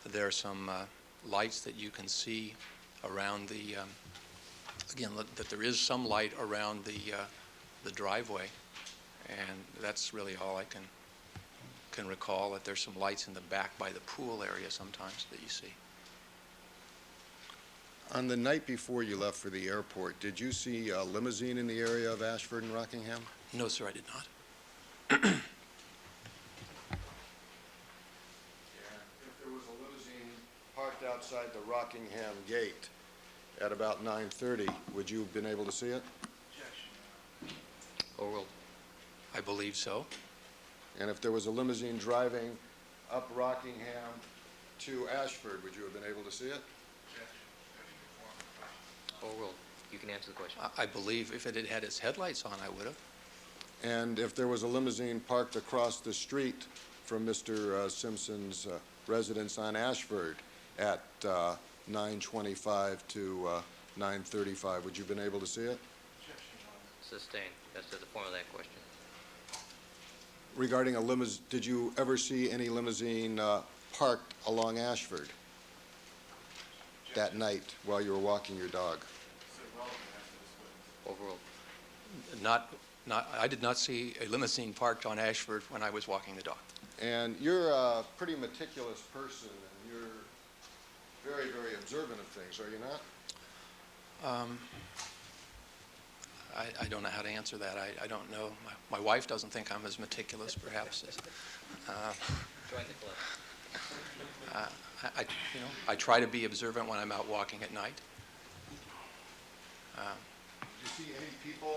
There are some lights that you can see around the, again, that there is some light around the driveway, and that's really all I can recall, that there's some lights in the back by the pool area sometimes that you see. On the night before you left for the airport, did you see a limousine in the area of Ashford and Rockingham? No, sir, I did not. If there was a limousine parked outside the Rockingham gate at about 9:30, would you have been able to see it? Overruled. I believe so. And if there was a limousine driving up Rockingham to Ashford, would you have been able to see it? Overruled. You can answer the question. I believe if it had had its headlights on, I would have. And if there was a limousine parked across the street from Mr. Simpson's residence on Ashford at 9:25 to 9:35, would you have been able to see it? Sustained. That's the form of that question. Regarding a limousine, did you ever see any limousine parked along Ashford that night while you were walking your dog? Overruled. I did not see a limousine parked on Ashford when I was walking the dog. And you're a pretty meticulous person, and you're very, very observant of things, are you not? I don't know how to answer that. I don't know. My wife doesn't think I'm as meticulous, perhaps. Join the club. I try to be observant when I'm out walking at night. Did you see any people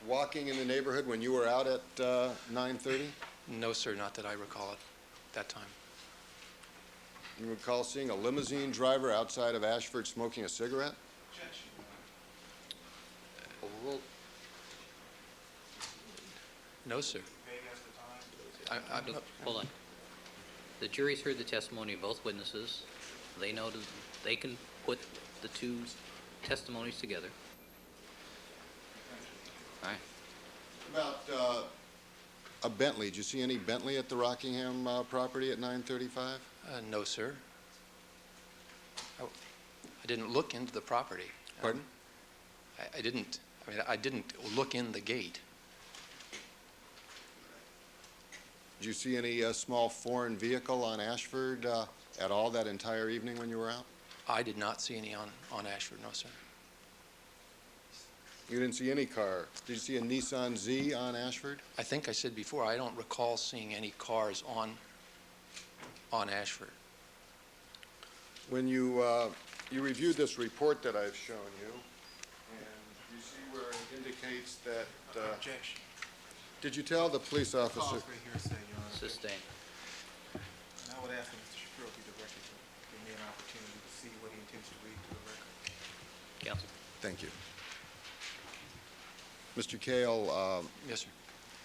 walking in the neighborhood when you were out at 9:30? No, sir, not that I recall at that time. You recall seeing a limousine driver outside of Ashford smoking a cigarette? Overruled. No, sir. Look, hold on. The jury's heard the testimony of both witnesses. They know they can put the two testimonies together. All right. About a Bentley, did you see any Bentley at the Rockingham property at 9:35? No, sir. I didn't look into the property. Pardon? I didn't look in the gate. Did you see any small foreign vehicle on Ashford at all that entire evening when you were out? I did not see any on Ashford, no, sir. You didn't see any car. Did you see a Nissan Z on Ashford? I think I said before, I don't recall seeing any cars on Ashford. When you reviewed this report that I've shown you, and you see where it indicates that, Objection. did you tell the police officer? Calls for hearsay, Your Honor. Sustained. And I would ask that Mr. Shapiro be directed to give me an opportunity to see what he intends to read to the record. Counsel. Thank you. Mr. Cale, Yes, sir.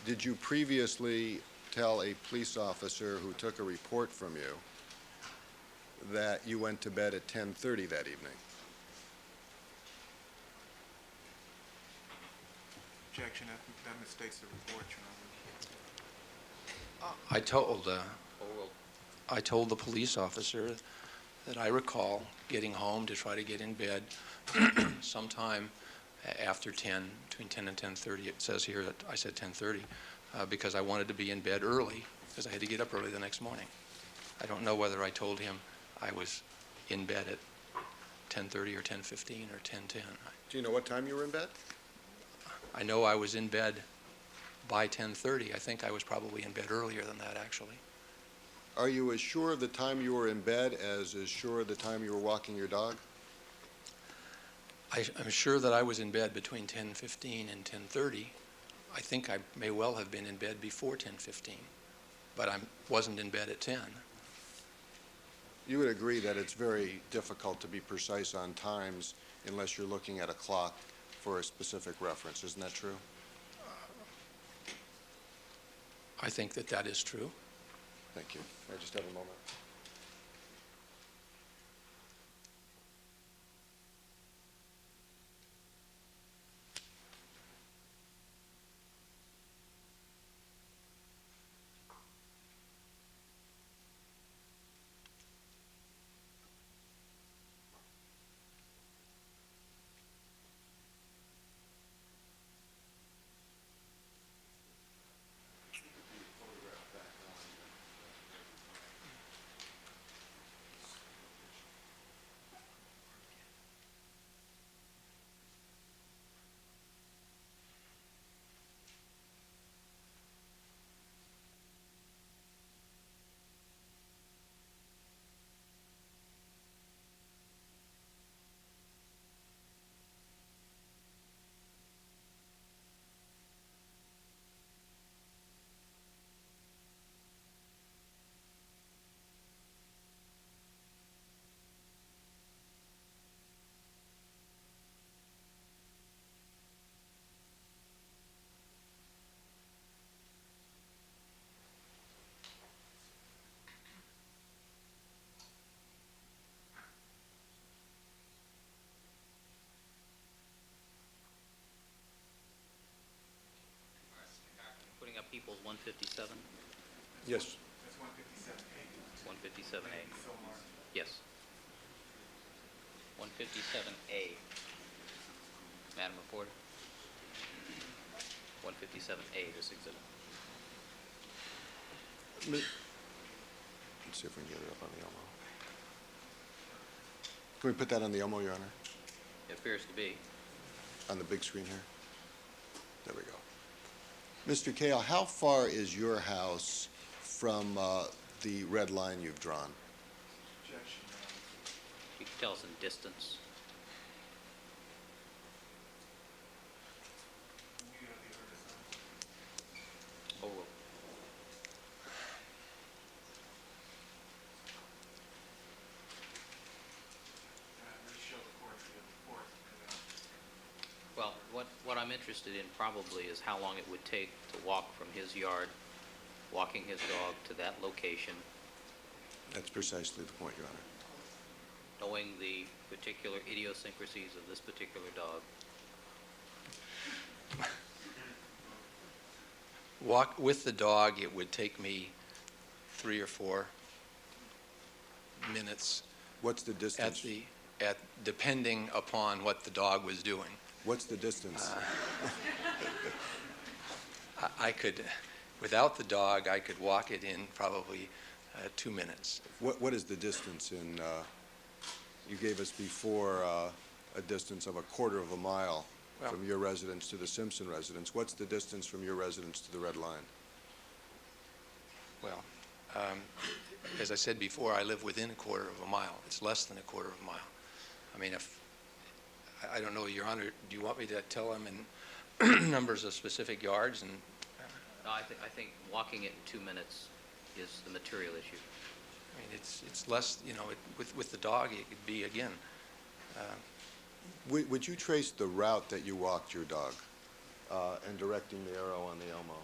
did you previously tell a police officer who took a report from you that you went to bed at 10:30 that evening? Objection, that mistakes the report, Your Honor. I told the police officer that I recall getting home to try to get in bed sometime after 10, between 10 and 10:30. It says here that I said 10:30 because I wanted to be in bed early because I had to get up early the next morning. I don't know whether I told him I was in bed at 10:30 or 10:15 or 10:10. Do you know what time you were in bed? I know I was in bed by 10:30. I think I was probably in bed earlier than that, actually. Are you as sure of the time you were in bed as sure of the time you were walking your dog? I'm sure that I was in bed between 10:15 and 10:30. I think I may well have been in bed before 10:15, but I wasn't in bed at 10. You would agree that it's very difficult to be precise on times unless you're looking at a clock for a specific reference. Isn't that true? I think that that is true. Thank you. May I just have a moment? equals 157? Yes. That's 157A. 157A. Yes. 157A. Madam Reporter? 157A, this exhibit. Let's see if we can get it up on the Elmo. Can we put that on the Elmo, Your Honor? It appears to be. On the big screen here? There we go. Mr. Cale, how far is your house from the red line you've drawn? Objection, You can tell us in distance. Oh, well, well, what I'm interested in probably is how long it would take to walk from his yard, walking his dog to that location, That's precisely the point, Your Honor. knowing the particular idiosyncrasies of this particular dog. Walk with the dog, it would take me 3 or 4 minutes What's the distance? depending upon what the dog was doing. What's the distance? I could, without the dog, I could walk it in probably 2 minutes. What is the distance in, you gave us before a distance of a quarter of a mile Well- from your residence to the Simpson residence. What's the distance from your residence to the red line? Well, as I said before, I live within a quarter of a mile. It's less than a quarter of a mile. I mean, I don't know, Your Honor, do you want me to tell him in numbers of specific yards? And No, I think walking it in 2 minutes is the material issue. I mean, it's less, with the dog, it could be, again, Would you trace the route that you walked your dog and directing the arrow on the Elmo?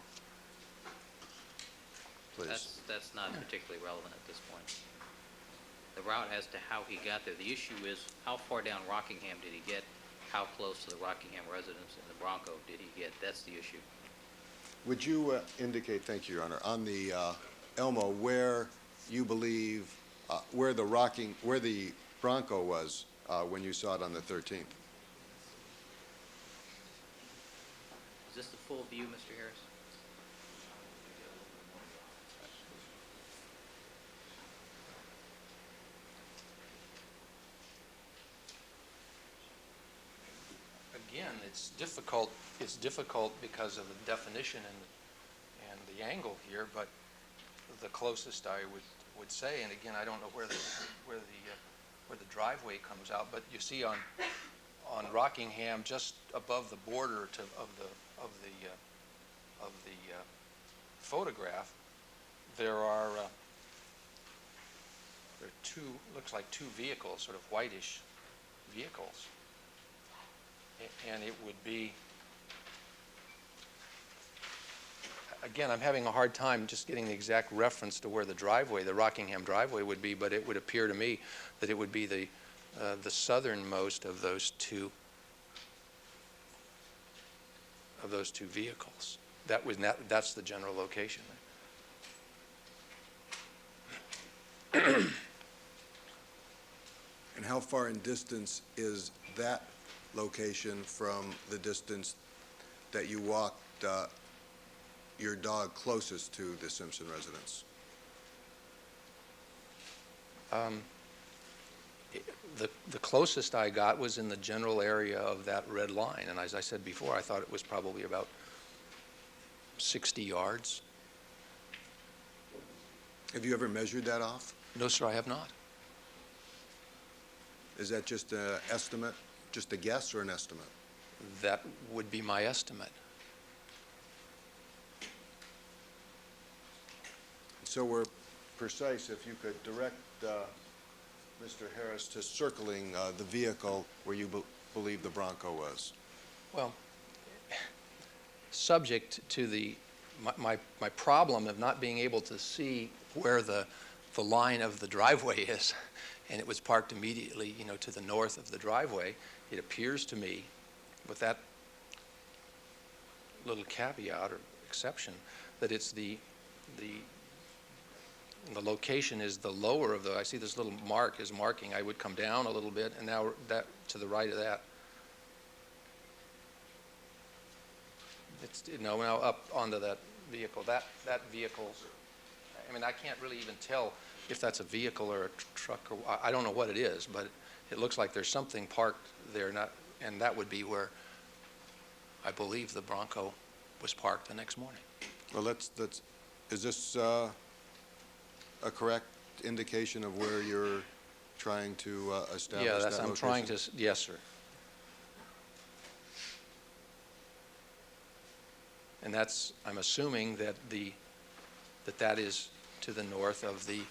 Please. That's not particularly relevant at this point. The route as to how he got there, the issue is how far down Rockingham did he get? How close to the Rockingham residence in the Bronco did he get? That's the issue. Would you indicate, thank you, Your Honor, on the Elmo, where you believe, where the Bronco was when you saw it on the 13th? Is this the full view, Mr. Harris? again, it's difficult because of the definition and the angle here, but the closest I would say, and again, I don't know where the driveway comes out, but you see on Rockingham, just above the border of the photograph, there are two, looks like two vehicles, sort of whitish vehicles. And it would be, again, I'm having a hard time just getting the exact reference to where the Rockingham driveway would be, but it would appear to me that it would be the southernmost of those two vehicles. That's the general location. And how far in distance is that location from the distance that you walked your dog closest to the Simpson residence? The closest I got was in the general area of that red line, and as I said before, I thought it was probably about 60 yards. Have you ever measured that off? No, sir, I have not. Is that just an estimate, just a guess or an estimate? That would be my estimate. So we're precise, if you could direct Mr. Harris to circling the vehicle where you believe the Bronco was. Well, subject to my problem of not being able to see where the line of the driveway is, and it was parked immediately, to the north of the driveway, it appears to me, with that little caveat or exception, that it's the location is the lower of the, I see this little mark is marking, I would come down a little bit, and now that, to the right of that. It's, now up onto that vehicle. That vehicle, I mean, I can't really even tell if that's a vehicle or a truck, or I don't know what it is, but it looks like there's something parked there, and that would be where I believe the Bronco was parked the next morning. Well, is this a correct indication of where you're trying to establish Yeah, that that's, I'm location? trying to, yes, sir. And that's, I'm assuming that that is to the north of the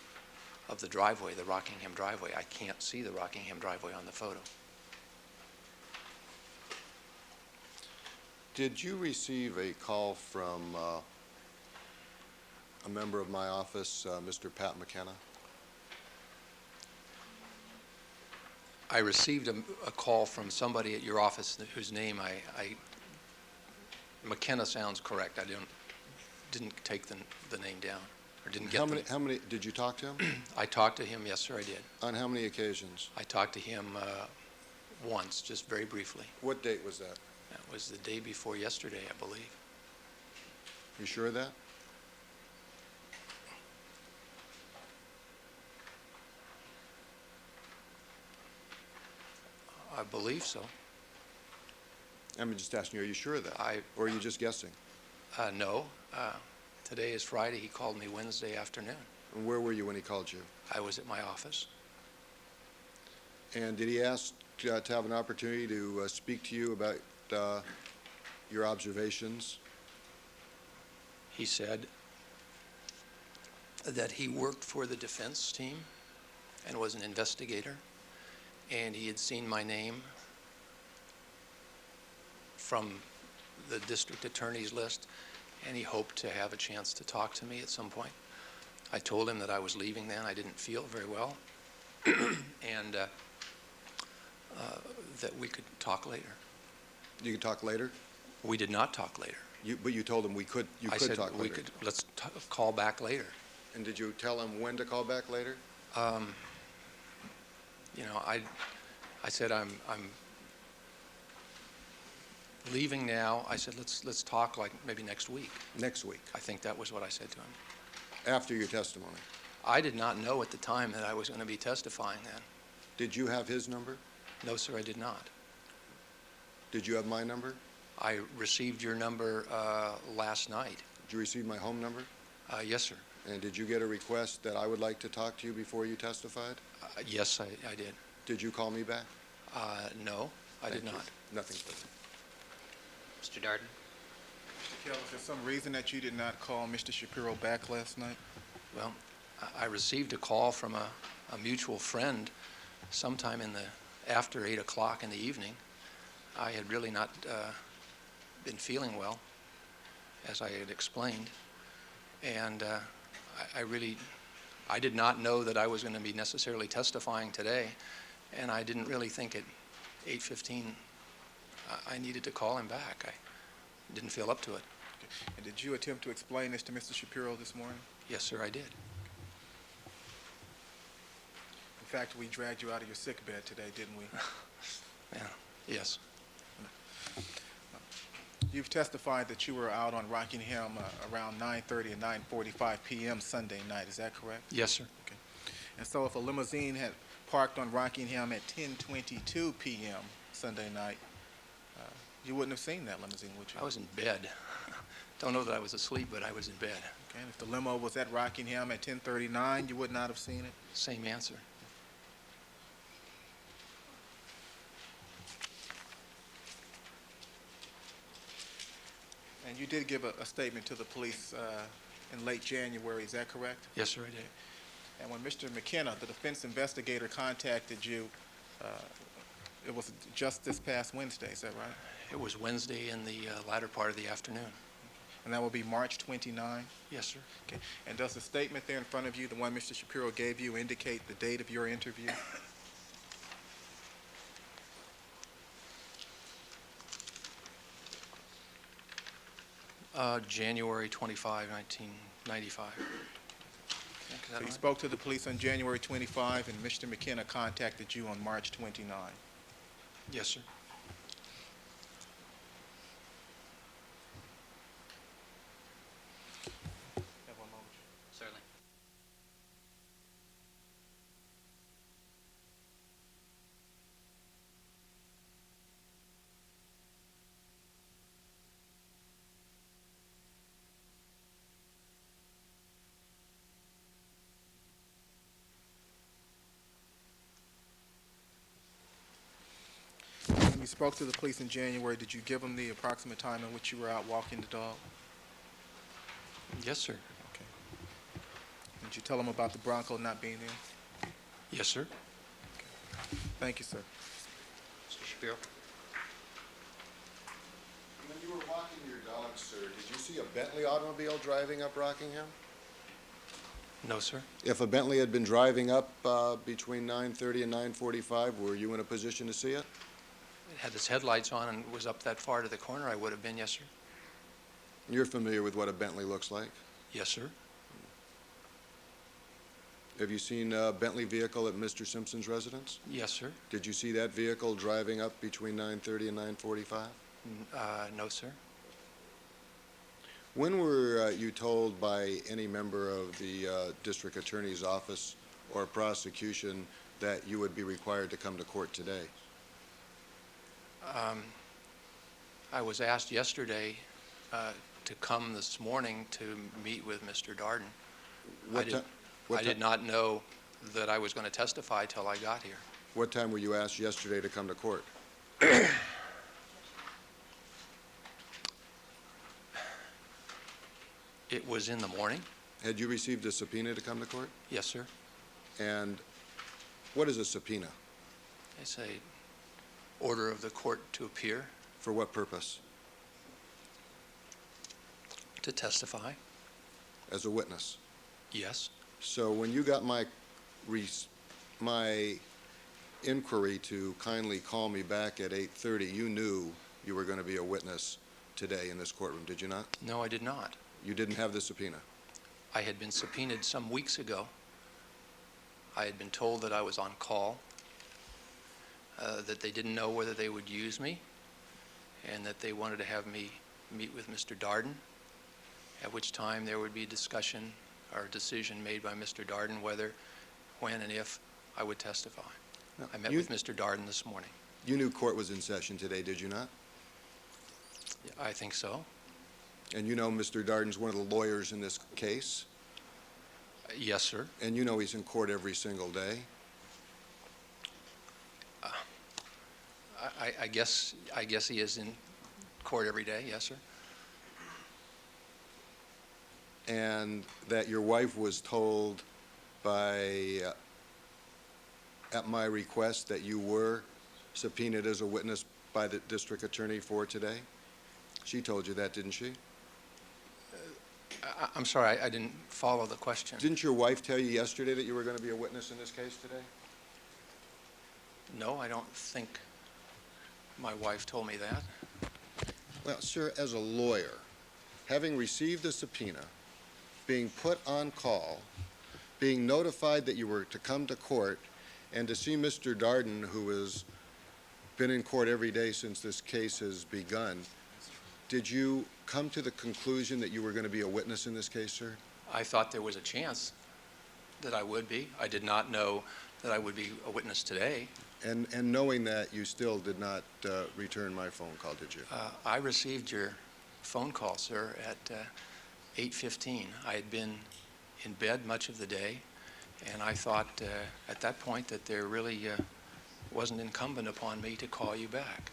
driveway, the Rockingham driveway. I can't see the Rockingham driveway on the photo. Did you receive a call from a member of my office, Mr. Pat McKenna? I received a call from somebody at your office whose name McKenna sounds correct. I didn't take the name down, or didn't get How many, did you talk to him? I talked to him, yes, sir, I did. On how many occasions? I talked to him once, just very briefly. What date was that? That was the day before yesterday, I believe. You sure of that? I believe so. I'm just asking you, are you sure of that? Or are you just guessing? No. Today is Friday. He called me Wednesday afternoon. And where were you when he called you? I was at my office. And did he ask to have an opportunity to speak to you about your observations? He said that he worked for the defense team and was an investigator, and he had seen my name from the district attorney's list, and he hoped to have a chance to talk to me at some point. I told him that I was leaving then. I didn't feel very well, and that we could talk later. You could talk later? We did not talk later. But you told him you could I said talk later. we could, let's call back later. And did you tell him when to call back later? You know, I said I'm leaving now. I said let's talk like maybe next week. Next week, I think that was what I said to him. after your testimony. I did not know at the time that I was going to be testifying then. Did you have his number? No, sir, I did not. Did you have my number? I received your number last night. Did you receive my home number? Yes, sir. And did you get a request that I would like to talk to you before you testified? Yes, I did. Did you call me back? No, I did Thank you. not. Nothing further. Mr. Darden? Cale, is there some reason that you did not call Mr. Shapiro back last night? Well, I received a call from a mutual friend sometime after 8 o'clock in the evening. I had really not been feeling well, as I had explained, and I did not know that I was going to be necessarily testifying today, and I didn't really think at 8:15 I needed to call him back. I didn't feel up to it. Okay. And did you attempt to explain this to Mr. Shapiro this morning? Yes, sir, I did. In fact, we dragged you out of your sick bed today, didn't we? Yeah. Yes. You've testified that you were out on Rockingham around 9:30 and 9:45 p.m. Sunday night. Is that correct? Yes, sir. Okay. And so if a limousine had parked on Rockingham at 10:22 p.m. Sunday night, you wouldn't have seen that limousine, would you? I was in bed. Don't know that I was asleep, but I was in bed. Okay. And if the limo was at Rockingham at 10:39, you would not have seen it? Same answer. And you did give a statement to the police in late January, is that correct? Yes, sir, I did. And when Mr. McKenna, the defense investigator, contacted you, it was just this past Wednesday, is that right? It was Wednesday in the latter part of the afternoon. And that will be March 29? Yes, sir. Okay. And does the statement there in front of you, the one Mr. Shapiro gave you, indicate the date of your interview? January 25, 1995. Is that So you right? spoke to the police on January 25, and Mr. McKenna contacted you on March 29. Yes, sir. Have one moment. Certainly. When you spoke to the police in January, did you give them the approximate time in which you were out walking the dog? Yes, sir. Okay. Did you tell them about the Bronco not being there? Yes, sir. Thank you, sir. Mr. Shapiro? When you were walking your dog, sir, did you see a Bentley automobile driving up Rockingham? No, sir. If a Bentley had been driving up between 9:30 and 9:45, were you in a position to see it? It had its headlights on and was up that far to the corner. I would have been, yes, sir. You're familiar with what a Bentley looks like? Yes, sir. Have you seen a Bentley vehicle at Mr. Simpson's residence? Yes, sir. Did you see that vehicle driving up between 9:30 and 9:45? No, sir. When were you told by any member of the district attorney's office or prosecution that you would be required to come to court today? I was asked yesterday to come this morning to meet with Mr. Darden. I did not know that I was going to testify till I got here. What time were you asked yesterday to come to court? It was in the morning. Had you received a subpoena to come to court? Yes, sir. And what is a subpoena? It's a order of the court to appear, For what purpose? to testify. As a witness? Yes. So when you got my inquiry to kindly call me back at 8:30, you knew you were going to be a witness today in this courtroom, did you not? No, I did not. You didn't have the subpoena. I had been subpoenaed some weeks ago. I had been told that I was on call, that they didn't know whether they would use me, and that they wanted to have me meet with Mr. Darden, at which time there would be discussion or decision made by Mr. Darden whether, when, and if I would testify. No, I met with Mr. Darden this morning. You knew court was in session today, did you not? I think so. And you know Mr. Darden's one of the lawyers in this case, Yes, sir. and you know he's in court every single day. I guess he is in court every day, yes, sir. And that your wife was told by, at my request, that you were subpoenaed as a witness by the district attorney for today? She told you that, didn't she? I'm sorry, I didn't follow the question. Didn't your wife tell you yesterday that you were going to be a witness in this case today? No, I don't think my wife told me that. Well, sir, as a lawyer, having received a subpoena, being put on call, being notified that you were to come to court, and to see Mr. Darden, who has been in court every day since this case has begun, did you come to the conclusion that you were going to be a witness in this case, sir? I thought there was a chance that I would be. I did not know that I would be a witness today. And knowing that, you still did not return my phone call, did you? I received your phone call, sir, at 8:15. I had been in bed much of the day, and I thought at that point that there really wasn't incumbent upon me to call you back.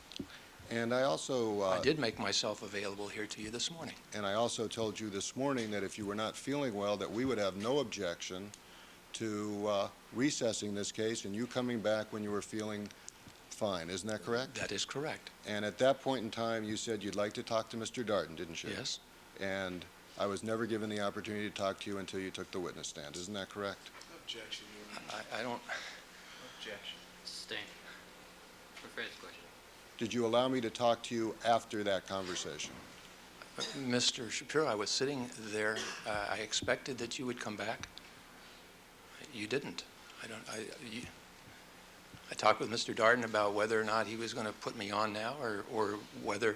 And I also... I did make myself available here to you this morning. And I also told you this morning that if you were not feeling well, that we would have no objection to recessing this case and you coming back when you were feeling fine. Isn't that correct? That is correct. And at that point in time, you said you'd like to talk to Mr. Darden, didn't you? Yes. And I was never given the opportunity to talk to you until you took the witness stand. Isn't that correct? Objection, Your Honor. I don't... Objection. Sustain. Rephrase the question. Did you allow me to talk to you after that conversation? Mr. Shapiro, I was sitting there. I expected that you would come back. You didn't. I talked with Mr. Darden about whether or not he was going to put me on now or whether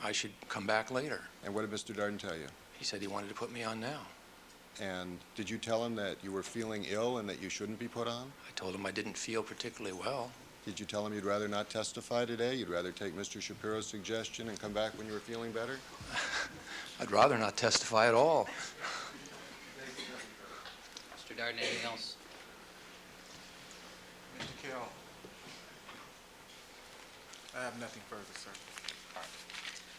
I should come back later. And what did Mr. Darden tell you? He said he wanted to put me on now. And did you tell him that you were feeling ill and that you shouldn't be put on? I told him I didn't feel particularly well. Did you tell him you'd rather not testify today? You'd rather take Mr. Shapiro's suggestion and come back when you were feeling better? I'd rather not testify at all. Mr. Darden, anything else? Mr. Cale, I have nothing further, sir.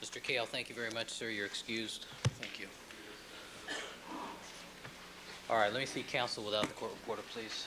Mr. Cale, thank you very much, sir. You're excused. Thank you. All right, let me see counsel without the court reporter, please.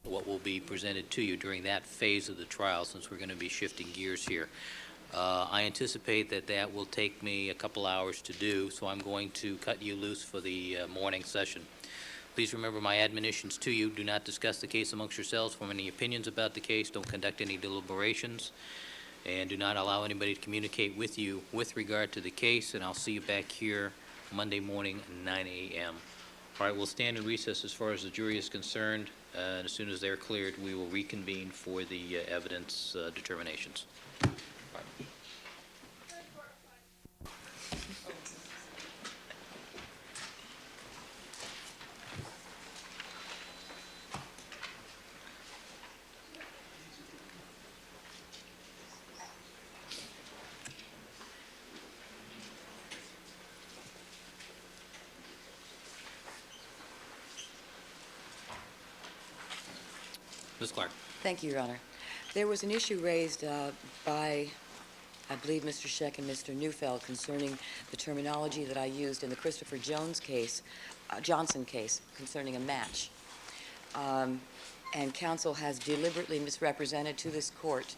What will be presented to you during that phase of the trial, since we're going to be shifting gears here. I anticipate that will take me a couple hours to do, so I'm going to cut you loose for the morning session. Please remember my admonitions to you. Do not discuss the case amongst yourselves, form any opinions about the case, don't conduct any deliberations, and do not allow anybody to communicate with you with regard to the case, and I'll see you back here Monday morning at 9 a.m. All right, we'll stand in recess as far as the jury is concerned, and as soon as they're cleared, we will reconvene for the evidence determinations. Ms. Clark. Thank you, Your Honor. There was an issue raised by, I believe, Mr. Scheck and Mr. Neufeld concerning the terminology that I used in the Christopher Johnson case concerning a match. And counsel has deliberately misrepresented to this court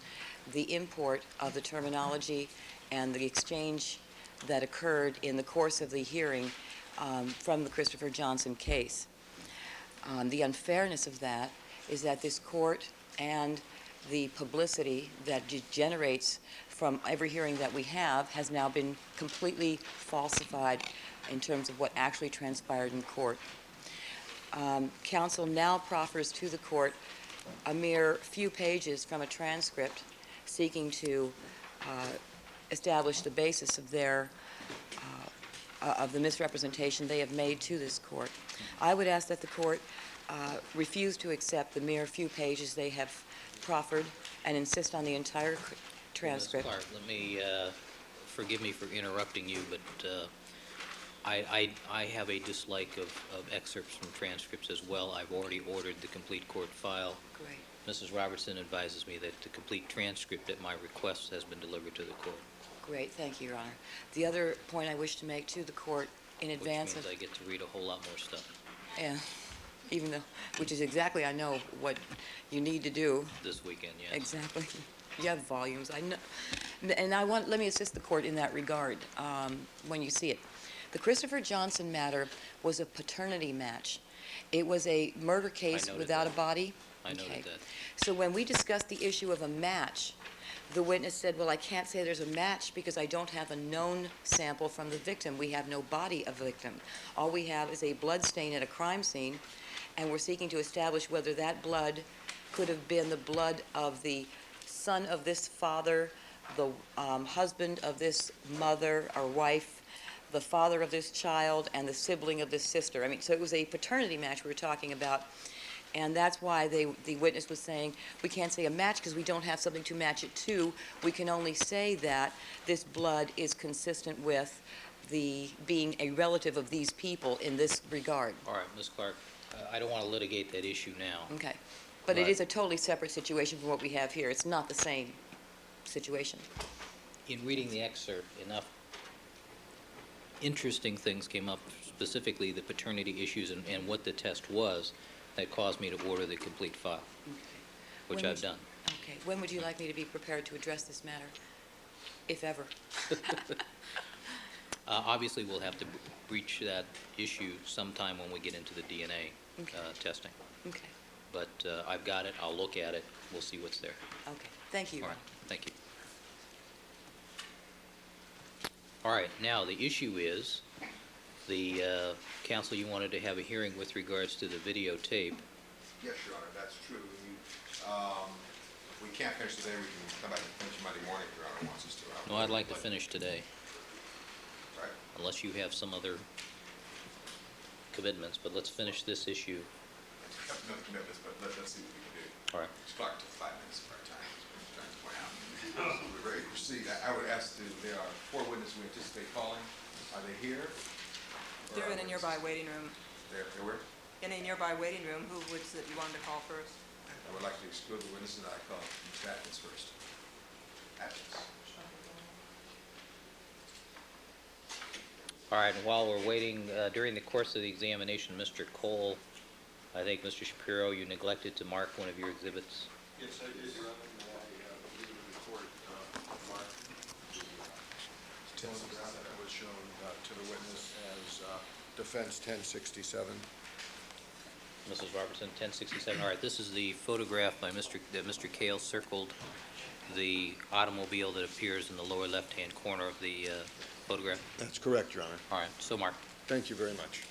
the import of the terminology and the exchange that occurred in the course of the hearing from the Christopher Johnson case. The unfairness of that is that this court and the publicity that generates from every hearing that we have has now been completely falsified in terms of what actually transpired in court. Counsel now proffers to the court a mere few pages from a transcript seeking to establish the basis of of the misrepresentation they have made to this court. I would ask that the court refuse to accept the mere few pages they have proffered and insist on the entire transcript. Ms. Clark, let me, forgive me for interrupting you, but I have a dislike of excerpts from transcripts as well. I've already ordered the complete court file. Great. Mrs. Robertson advises me that the complete transcript at my request has been delivered to the court. Great, thank you, Your Honor. The other point I wish to make to the court in advance Which means I get to read a whole lot more stuff. Yeah, even though, which is exactly, I know what you need to do. This weekend, yes. Exactly. You have volumes, I know. And let me assist the court in that regard when you see it. The Christopher Johnson matter was a paternity match. It was a murder case without a body. I noted that. So when we discussed the issue of a match, the witness said, well, I can't say there's a match because I don't have a known sample from the victim. We have no body of the victim. All we have is a blood stain at a crime scene, and we're seeking to establish whether that blood could have been the blood of the son of this father, the husband of this mother or wife, the father of this child, and the sibling of this sister. I mean, so it was a paternity match we were talking about. And that's why the witness was saying, we can't say a match because we don't have something to match it to. We can only say that this blood is consistent with the being a relative of these people in this regard. All right, Ms. Clark, I don't want to litigate that issue now. Okay. But it is a totally separate situation from what we have here. It's not the same situation. In reading the excerpt, enough interesting things came up, specifically the paternity issues and what the test was, that caused me to order the complete file, which When I've would- done. Okay, when would you like me to be prepared to address this matter, if ever? Obviously, we'll have to breach that issue sometime when we get into the DNA Okay. testing. Okay, But I've got it, I'll look at it, we'll see what's there. okay, thank you. All right, thank you. All right, now, the issue is, the council, you wanted to have a hearing with regards to the videotape. Yes, Your Honor, that's true. If we can't finish today, we can come back and finish Monday morning if Your Honor wants us to. No, I'd like to finish today, Right. unless you have some other commitments, but let's finish this issue. Have no commitments, but let's see what we can do. All right. Ms. Clark took 5 minutes of our time. We're trying to point out. So we're ready to proceed. I would ask there are 4 witnesses we anticipate calling. Are they here? Or They're are in a they- nearby waiting room. They're where? In a nearby waiting room, who was it you wanted to call first? I would like to exclude the witnesses. I call Ms. Adkins first. Adkins. All right, and while we're waiting, during the course of the examination, Mr. Cole, I think, Mr. Shapiro, you neglected to mark one of your exhibits. Yes, I did, Your Honor. May I leave the report, Mark? The photograph that was shown to the witness as Defense 1067. Mrs. Robertson, 1067. All right, this is the photograph by that Mr. Cale circled, the automobile that appears in the lower left-hand corner of the photograph. That's correct, Your Honor. All right, so mark. Thank you very much.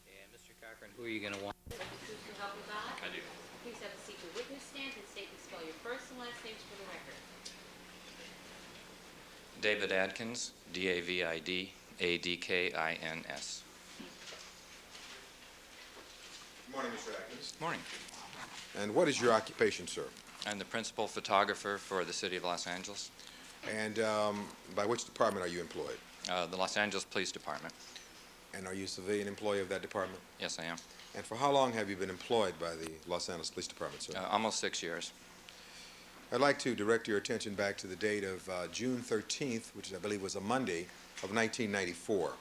And Mr. Cochran, who are you going to want? Truth so help you God? I do. Please have a seat for witness stand and state and spell your first and last names for the record. David Adkins, D-A-V-I-D-A-D-K-I-N-S. Good morning, Mr. Adkins. Morning. And what is your occupation, sir? I'm the principal photographer for the City of Los Angeles, And by which department are you employed? the Los Angeles Police Department. And are you a civilian employee of that department? Yes, I am. And for how long have you been employed by the Los Angeles Police Department, sir? Almost 6 years. I'd like to direct your attention back to the date of June 13th, which I believe was a Monday, of 1994.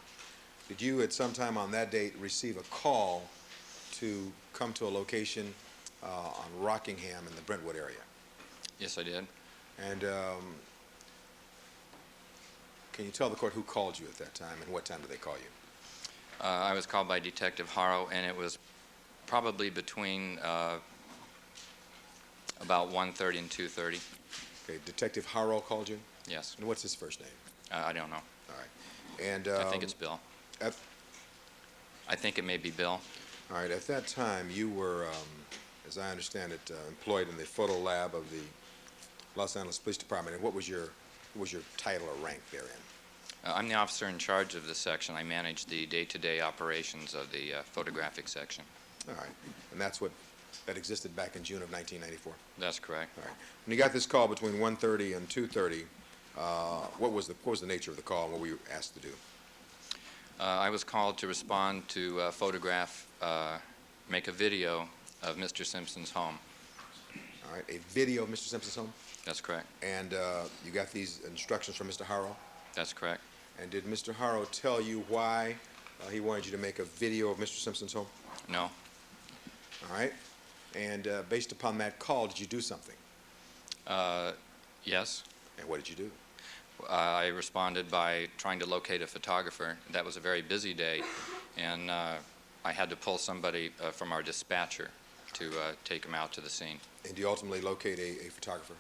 Did you at some time on that date receive a call to come to a location on Rockingham in the Brentwood area? Yes, I did. And can you tell the court who called you at that time and what time did they call you? I was called by Detective Haro, and it was probably between about 1:30 and 2:30. Okay, Detective Haro called you? Yes. And what's his first name? I don't know. All right. And I think it's Bill. at, I think it may be Bill. all right, at that time you were, as I understand it, employed in the photo lab of the Los Angeles Police Department. And what was your title or rank therein? I'm the officer in charge of this section. I manage the day-to-day operations of the photographic section. All right. And that existed back in June of 1994? That's correct. All right. When you got this call between 1:30 and 2:30, what was the nature of the call and what were you asked to do? I was called to respond to photograph, make a video of Mr. Simpson's home. All right. A video of Mr. Simpson's home? That's correct. And you got these instructions from Mr. Haro? That's correct. And did Mr. Haro tell you why he wanted you to make a video of Mr. Simpson's home? No. All right. And based upon that call, did you do something? Yes. And what did you do? I responded by trying to locate a photographer. That was a very busy day, and I had to pull somebody from our dispatcher to take him out to the scene. And you ultimately locate a photographer?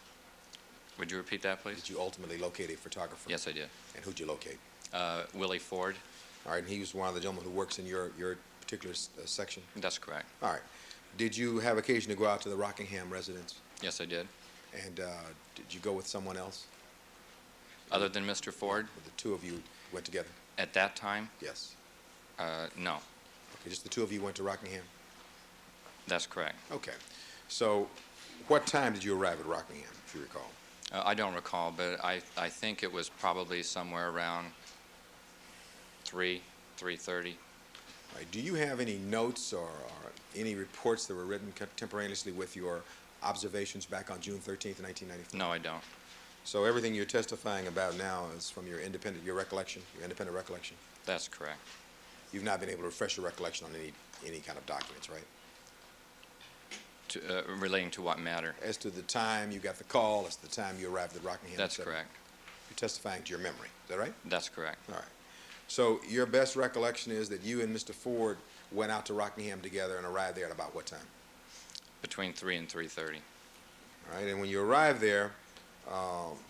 Would you repeat that, please? Did you ultimately locate a photographer? Yes, I did. And who'd you locate? Willie Ford. All right, and he was one of the gentlemen who works in your particular section? That's correct. All right. Did you have occasion to go out to the Rockingham residence? Yes, I did. And did you go with someone else? Other than Mr. Ford, The two of you went together? at that time, Yes. no, Okay, just the two of you went to Rockingham? that's correct. Okay. So what time did you arrive at Rockingham, if you recall? I don't recall, but I think it was probably somewhere around 3:30. All right, do you have any notes or any reports that were written contemporaneously with your observations back on June 13th, 1994? No, I don't. So everything you're testifying about now is from your independent recollection? That's correct. You've not been able to refresh your recollection on any kind of documents, right? Relating to what matter? As to the time you got the call, as to the time you arrived at Rockingham? That's et cetera? correct. You're testifying to your memory, is that right? That's correct. All right. So your best recollection is that you and Mr. Ford went out to Rockingham together and arrived there at about what time? Between 3 and 3:30. All right, and when you arrived there,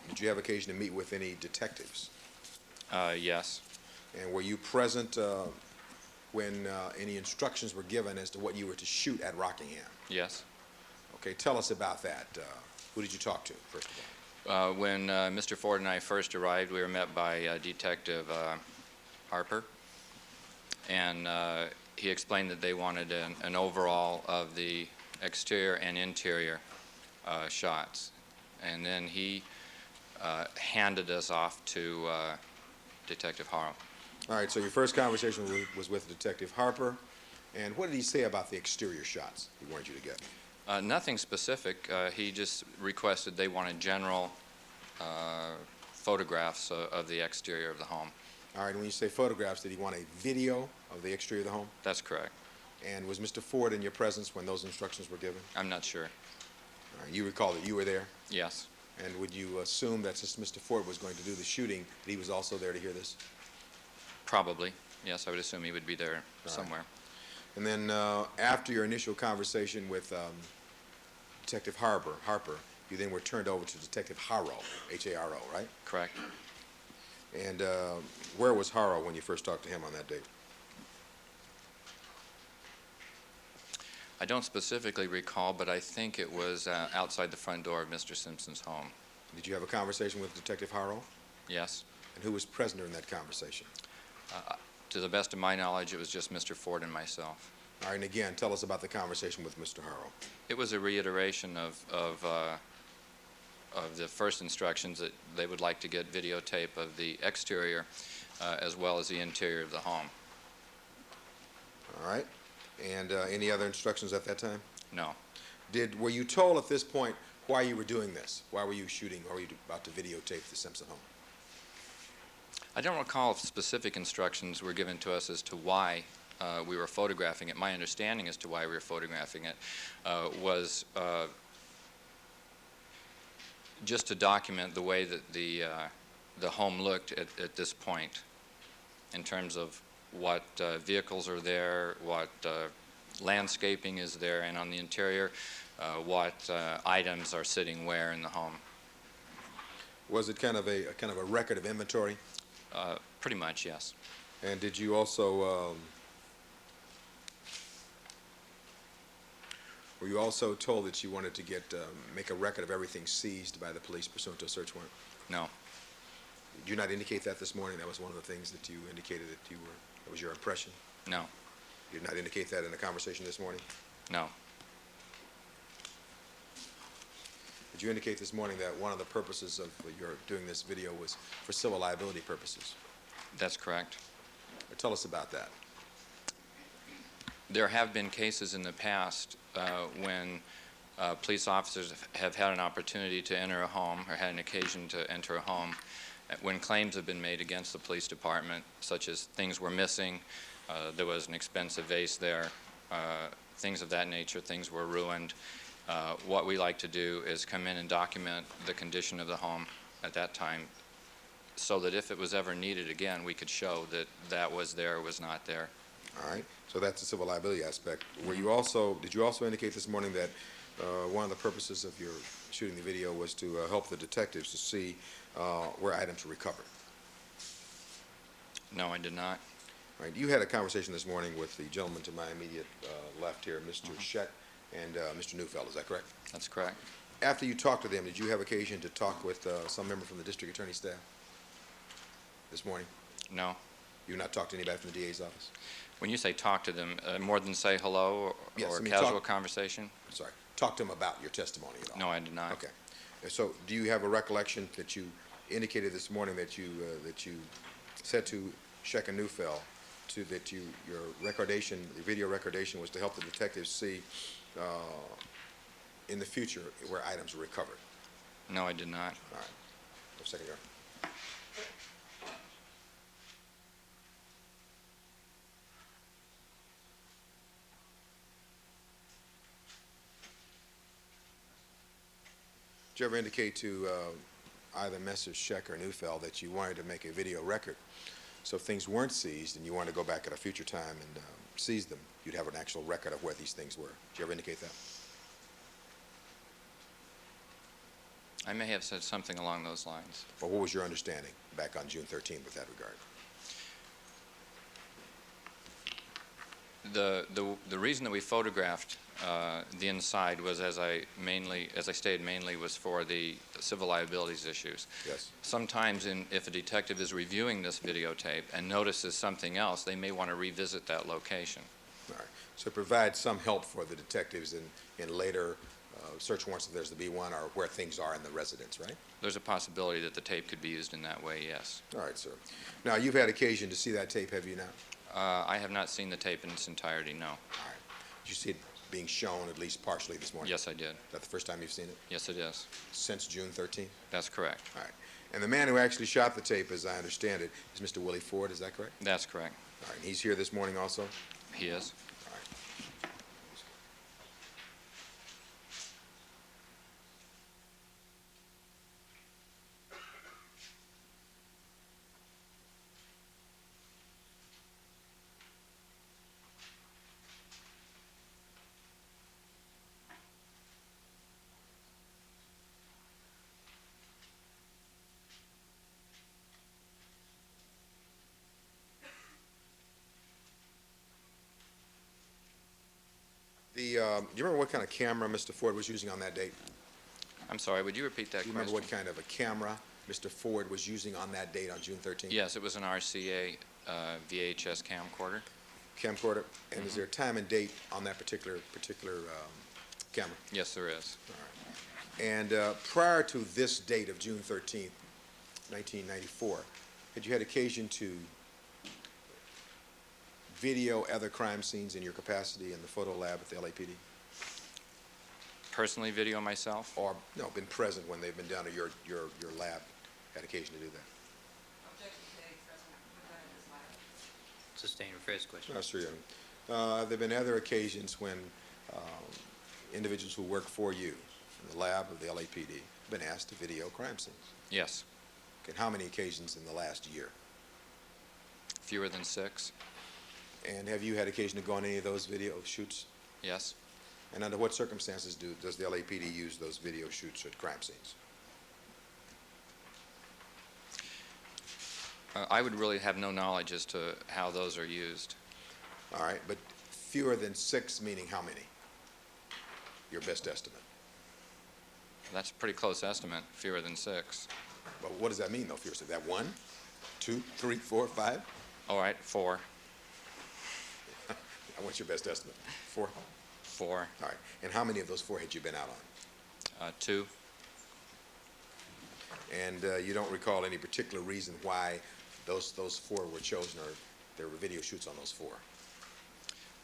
did you have occasion to meet with any detectives? Yes. And were you present when any instructions were given as to what you were to shoot at Rockingham? Yes. Okay, tell us about that. Who did you talk to, first of all? When Mr. Ford and I first arrived, we were met by Detective Harper, and he explained that they wanted an overall of the exterior and interior shots. And then he handed us off to Detective Harrow. All right, so your first conversation was with Detective Harper, and what did he say about the exterior shots he wanted you to get? Nothing specific. He just requested they wanted general photographs of the exterior of the home. All right, when you say photographs, did he want a video of the exterior of the home? That's correct. And was Mr. Ford in your presence when those instructions were given? I'm not sure. All right, you recall that you were there? Yes. And would you assume that since Mr. Ford was going to do the shooting, that he was also there to hear this? Probably. Yes, I would assume he would be there somewhere. And then after your initial conversation with Detective Harper, you then were turned over to Detective Harrow, H-A-R-O, right? Correct. And where was Harrow when you first talked to him on that date? I don't specifically recall, but I think it was outside the front door of Mr. Simpson's home. Did you have a conversation with Detective Harrow? Yes. And who was present during that conversation? To the best of my knowledge, it was just Mr. Ford and myself. All right, and again, tell us about the conversation with Mr. Harrow. It was a reiteration of the first instructions that they would like to get videotape of the exterior as well as the interior of the home. All right. And any other instructions at that time? No. Were you told at this point why you were doing this? Why were you shooting, or were you about to videotape the Simpson home? I don't recall if specific instructions were given to us as to why we were photographing it. My understanding as to why we were photographing it was just to document the way that the home looked at this point in terms of what vehicles are there, what landscaping is there, and on the interior, what items are sitting where in the home. Was it kind of a record of inventory? Pretty much, yes. And did you also were you also told that you wanted to make a record of everything seized by the police pursuant to a search warrant? No. Did you not indicate that this morning? That was one of the things that you indicated that was your impression? No. You did not indicate that in the conversation this morning? No. Did you indicate this morning that one of the purposes of your doing this video was for civil liability purposes? That's correct. Tell us about that. There have been cases in the past when police officers have had an opportunity to enter a home or had an occasion to enter a home when claims have been made against the police department, such as things were missing, there was an expensive vase there, things of that nature, things were ruined. What we like to do is come in and document the condition of the home at that time so that if it was ever needed again, we could show that that was there or was not there. All right. So that's the civil liability aspect. Did you also indicate this morning that one of the purposes of your shooting the video was to help the detectives to see where items were recovered? No, I did not. All right, you had a conversation this morning with the gentleman to my immediate left here, Mr. Scheck and Mr. Neufeld, is that correct? That's correct. After you talked to them, did you have occasion to talk with some member from the district attorney's staff this morning? No. You not talked to anybody from the DA's office? When you say talk to them, more than say hello or, Yes, or I mean, casual talk- conversation? Sorry, talk to them about your testimony at all? No, I did not. Okay. And so, do you have a recollection that you indicated this morning that you said to Scheck and Neufeld that your recordation, the video recordation, was to help the detectives see in the future where items were recovered? No, I did not. All right. No second, Your Honor. Did you ever indicate to either Messrs. Scheck or Neufeld that you wanted to make a video record, so if things weren't seized and you wanted to go back at a future time and seize them, you'd have an actual record of where these things were? Did you ever indicate that? I may have said something along those lines. Or what was your understanding back on June 13th with that regard? The reason that we photographed the inside was, as I stated, mainly was for the civil liabilities issues. Yes. Sometimes if a detective is reviewing this videotape and notices something else, they may want to revisit that location. All right. So it provides some help for the detectives in later search warrants if there's to be one, or where things are in the residence, right? There's a possibility that the tape could be used in that way, yes. All right, sir. Now, you've had occasion to see that tape, have you not? I have not seen the tape in its entirety, no. All right. Did you see it being shown at least partially this morning? Yes, I did. Is that the first time you've seen it? Yes, it is. Since June 13th? That's correct. All right. And the man who actually shot the tape, as I understand it, is Mr. Willie Ford, is that correct? That's correct. All right. And he's here this morning also? He is. All right. Do you remember what kind of camera Mr. Ford was using on that date? I'm sorry, would you repeat that Do you question? remember what kind of a camera Mr. Ford was using on that date on June 13th? Yes, it was an RCA VHS camcorder. Camcorder? And is there a time and date on that particular camera? Yes, there is. All right. And prior to this date of June 13th, 1994, had you had occasion to video other crime scenes in your capacity in the photo lab at the LAPD? Personally video myself? Or, no, been present when they've been down to your lab, had occasion to do that? Sustain your first question. No, sure. There have been other occasions when individuals who work for you in the lab of the LAPD have been asked to video crime scenes. Yes. Okay, how many occasions in the last year? Fewer than 6? And have you had occasion to go on any of those video shoots? Yes. And under what circumstances does the LAPD use those video shoots at crime scenes? I would really have no knowledge as to how those are used. All right, but fewer than 6 meaning how many? Your best estimate. That's a pretty close estimate, fewer than 6. But what does that mean, though, fewer? Is that 1, 2, 3, 4, 5? All right, 4. What's your best estimate? 4? 4. All right. And how many of those 4 had you been out on? 2. And you don't recall any particular reason why those 4 were chosen, or there were video shoots on those 4?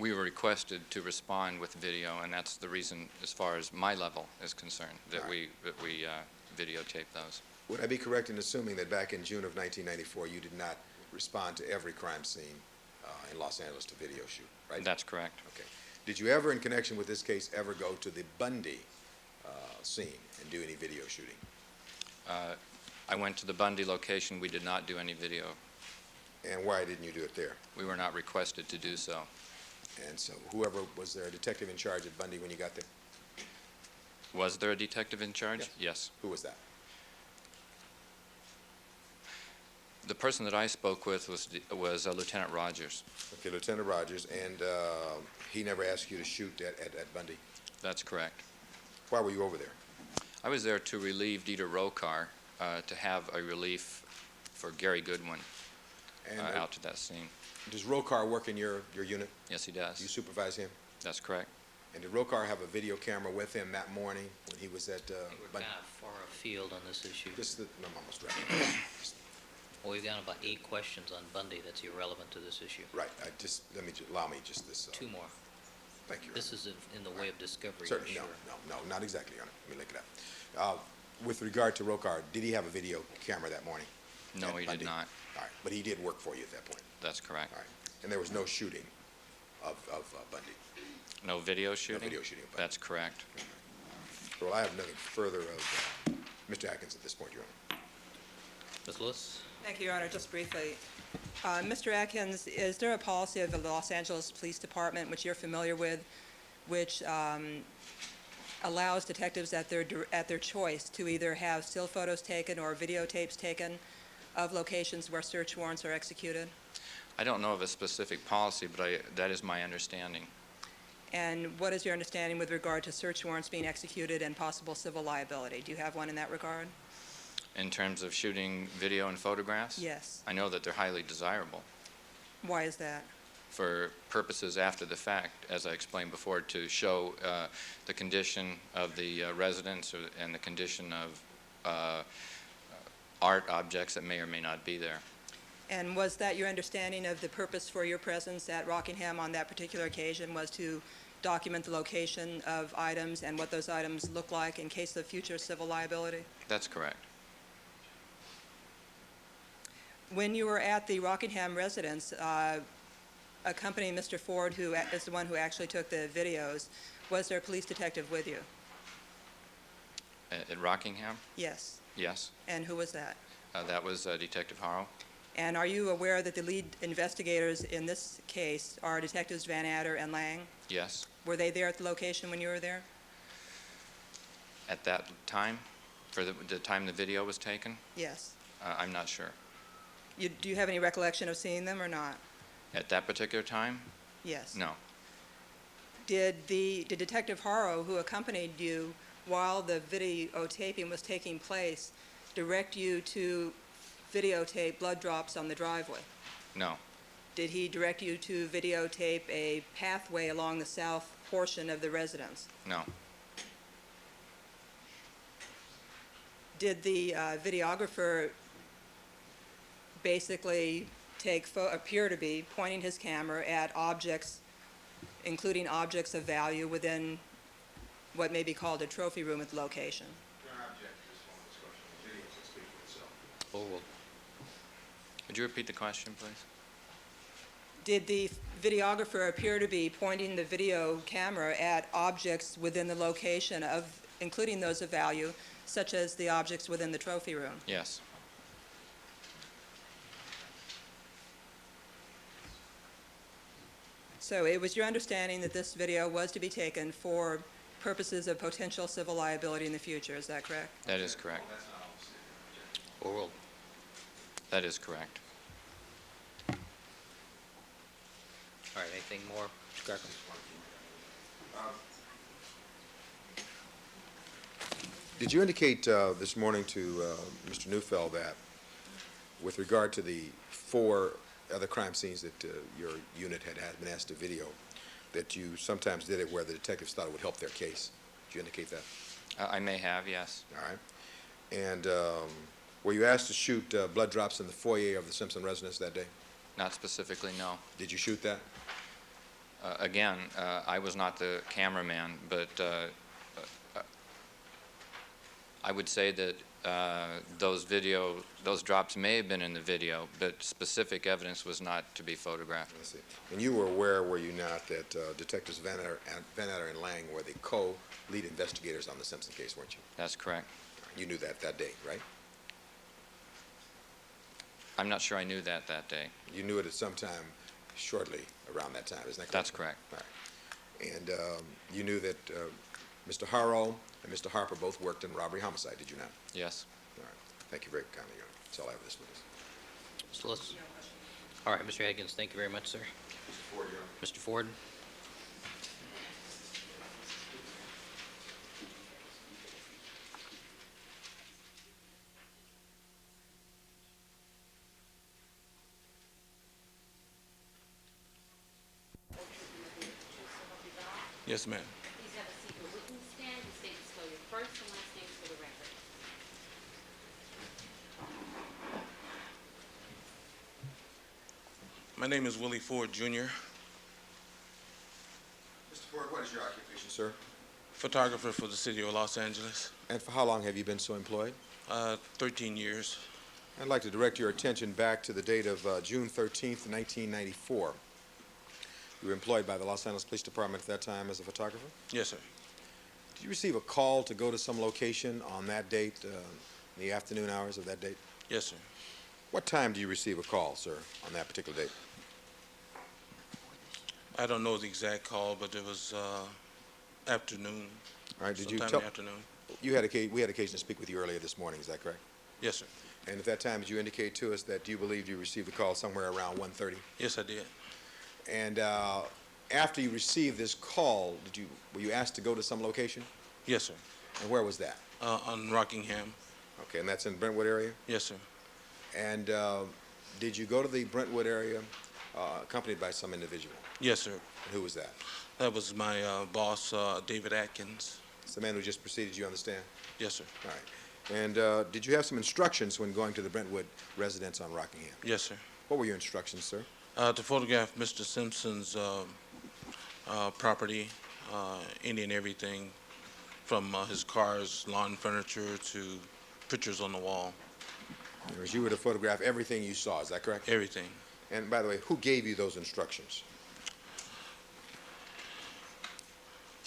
We were requested to respond with video, and that's the reason, as far as my level is concerned, that All right. we videotape those. Would I be correct in assuming that back in June of 1994, you did not respond to every crime scene in Los Angeles to video shoot, right? That's correct. Okay. Did you ever, in connection with this case, ever go to the Bundy scene and do any video shooting? I went to the Bundy location. We did not do any video. And why didn't you do it there? We were not requested to do so. And so whoever, was there a detective in charge at Bundy when you got there? Was there a detective in charge? Yes. Yes. Who was that? The person that I spoke with was Lieutenant Rogers. Okay, Lieutenant Rogers, and he never asked you to shoot at Bundy? That's correct. Why were you over there? I was there to relieve Dieter Rokar, to have a relief for Gary Goodwin And out to that scene. does Rokar work in your unit? Yes, he Do you does. supervise him? That's correct. And did Rokar have a video camera with him that morning when he was at I think we're Bundy? kind of far afield on this issue. No, I'm almost ready. Well, we've got about 8 questions on Bundy that's irrelevant to this issue. Right, allow me just this. 2 more. Thank you. This is in the way of discovery, I'm Certainly, sure. no, not exactly, Your Honor. Let me look it up. With regard to Rokar, did he have a video camera that morning? No, at he Bundy? did not. All right, but he did work for you at that point? That's correct. All right, and there was no shooting of Bundy? No video shooting? No video shooting of Bundy? That's correct. Well, I have nothing further of Mr. Adkins at this point, Your Honor. Ms. Lewis? Thank you, Your Honor. Just briefly, Mr. Adkins, is there a policy of the Los Angeles Police Department, which you're familiar with, which allows detectives at their choice to either have still photos taken or videotapes taken of locations where search warrants are executed? I don't know of a specific policy, but that is my understanding. And what is your understanding with regard to search warrants being executed and possible civil liability? Do you have one in that regard? In terms of shooting video and photographs? Yes. I know that they're highly desirable Why is that? for purposes after the fact, as I explained before, to show the condition of the residence and the condition of art objects that may or may not be there. And was that your understanding of the purpose for your presence at Rockingham on that particular occasion, was to document the location of items and what those items look like in case of future civil liability? That's correct. When you were at the Rockingham residence, accompanying Mr. Ford, who is the one who actually took the videos, was there a police detective with you? At Rockingham? Yes. Yes. And who was that? That was Detective Harrow. And are you aware that the lead investigators in this case are Detectives Van Adder and Lang? Yes. Were they there at the location when you were there? At that time, for the time the video was taken, Yes. I'm not sure. Do you have any recollection of seeing them or not? At that particular time? Yes. No. Did Detective Harrow, who accompanied you while the videotaping was taking place, direct you to videotape blood drops on the driveway? No. Did he direct you to videotape a pathway along the south portion of the residence? No. Did the videographer basically appear to be pointing his camera at objects, including objects of value within what may be called a trophy room at the location? Forward. Would you repeat the question, please? Did the videographer appear to be pointing the video camera at objects within the location of, including those of value, such as the objects within the trophy room? Yes. So it was your understanding that this video was to be taken for purposes of potential civil liability in the future, is that correct? That is correct. Forward. That is correct. All right, anything more, Mr. Cochran? Did you indicate this morning to Mr. Neufeld that with regard to the 4 other crime scenes that your unit had been asked to video, that you sometimes did it where the detectives thought it would help their case? Did you indicate that? I may have, yes. All right. And were you asked to shoot blood drops in the foyer of the Simpson residence that day? Not specifically, no. Did you shoot that? Again, I was not the cameraman, but I would say that those drops may have been in the video, but specific evidence was not to be photographed. Let's see. And you were aware, were you not, that Detectives Van Adder and Lang were the co-lead investigators on the Simpson case, weren't you? That's correct. You knew that day, right? I'm not sure I knew that day. You knew it at some time shortly around that time, isn't that correct? That's correct. All right. And you knew that Mr. Harrow and Mr. Harper both worked in robbery homicide, did you not? Yes. All right. Thank you very kindly, Your Honor. That's all I have this witness. Mr. Lewis? All right, Mr. Adkins, thank you very much, sir. Mr. Ford? Yes, ma'am. Please have a seat in the witness stand and state and spell your first and last names for the record. My name is Willie Ford, Jr., Mr. Ford, what is your occupation, sir? photographer for the city of Los Angeles. And for how long have you been so employed? 13 years. I'd like to direct your attention back to the date of June 13th, 1994. You were employed by the Los Angeles Police Department at that time as a photographer? Yes, sir. Did you receive a call to go to some location on that date, in the afternoon hours of that date? Yes, sir. What time do you receive a call, sir, on that particular date? I don't know the exact call, but it was afternoon. All right, did you sometime tell... in the afternoon. We had occasion to speak with you earlier this morning, is that correct? Yes, sir. And at that time, did you indicate to us that you believed you received a call somewhere around 1:30? Yes, I did. And after you received this call, were you asked to go to some location? Yes, sir. And where was that? On Rockingham. Okay, and that's in Brentwood area? Yes, sir. And did you go to the Brentwood area accompanied by some individual? Yes, sir. And who was that? That was my boss, David Adkins. It's the man who just preceded you, understand? Yes, sir. All right. And did you have some instructions when going to the Brentwood residence on Rockingham? Yes, sir. What were your instructions, sir? To photograph Mr. Simpson's property, any and everything, from his cars, lawn furniture, to pictures on the wall, Whereas you were to photograph everything you saw, is that correct? everything. And by the way, who gave you those instructions?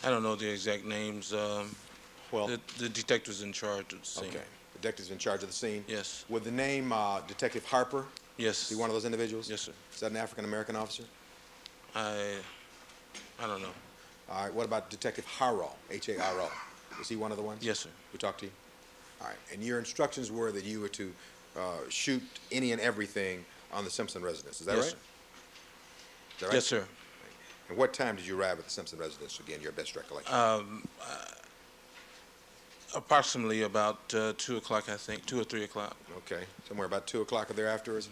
I don't know the exact names. Well, The detectives in charge of the scene. okay. Detectives in charge of the scene? Yes. With the name Detective Harper, Yes. is he one of those individuals? Yes, sir. Is that an African-American officer? I don't know. All right, what about Detective Harrow, H-A-R-O? Was he one of the ones? Yes, sir. Who talked to you? All right, and your instructions were that you were to shoot any and everything on the Simpson residence, is that Yes, right? sir. Is that right? Yes, sir. And what time did you arrive at the Simpson residence, again, your best recollection? Approximately about 2 o'clock, I think, 2 or 3 o'clock. Okay, somewhere about 2 o'clock or thereafterwards.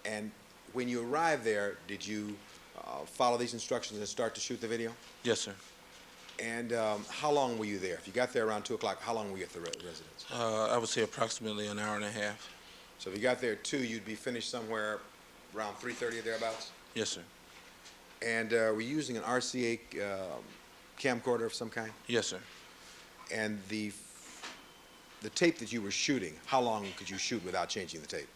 And when you arrived there, did you follow these instructions and start to shoot the video? Yes, sir. And how long were you there? If you got there around 2 o'clock, how long were you at the residence? I would say approximately an hour and a half. So if you got there at 2, you'd be finished somewhere around 3:30 or thereabouts? Yes, sir. And were you using an RCA camcorder of some kind? Yes, sir. And the tape that you were shooting, how long could you shoot without changing the tape?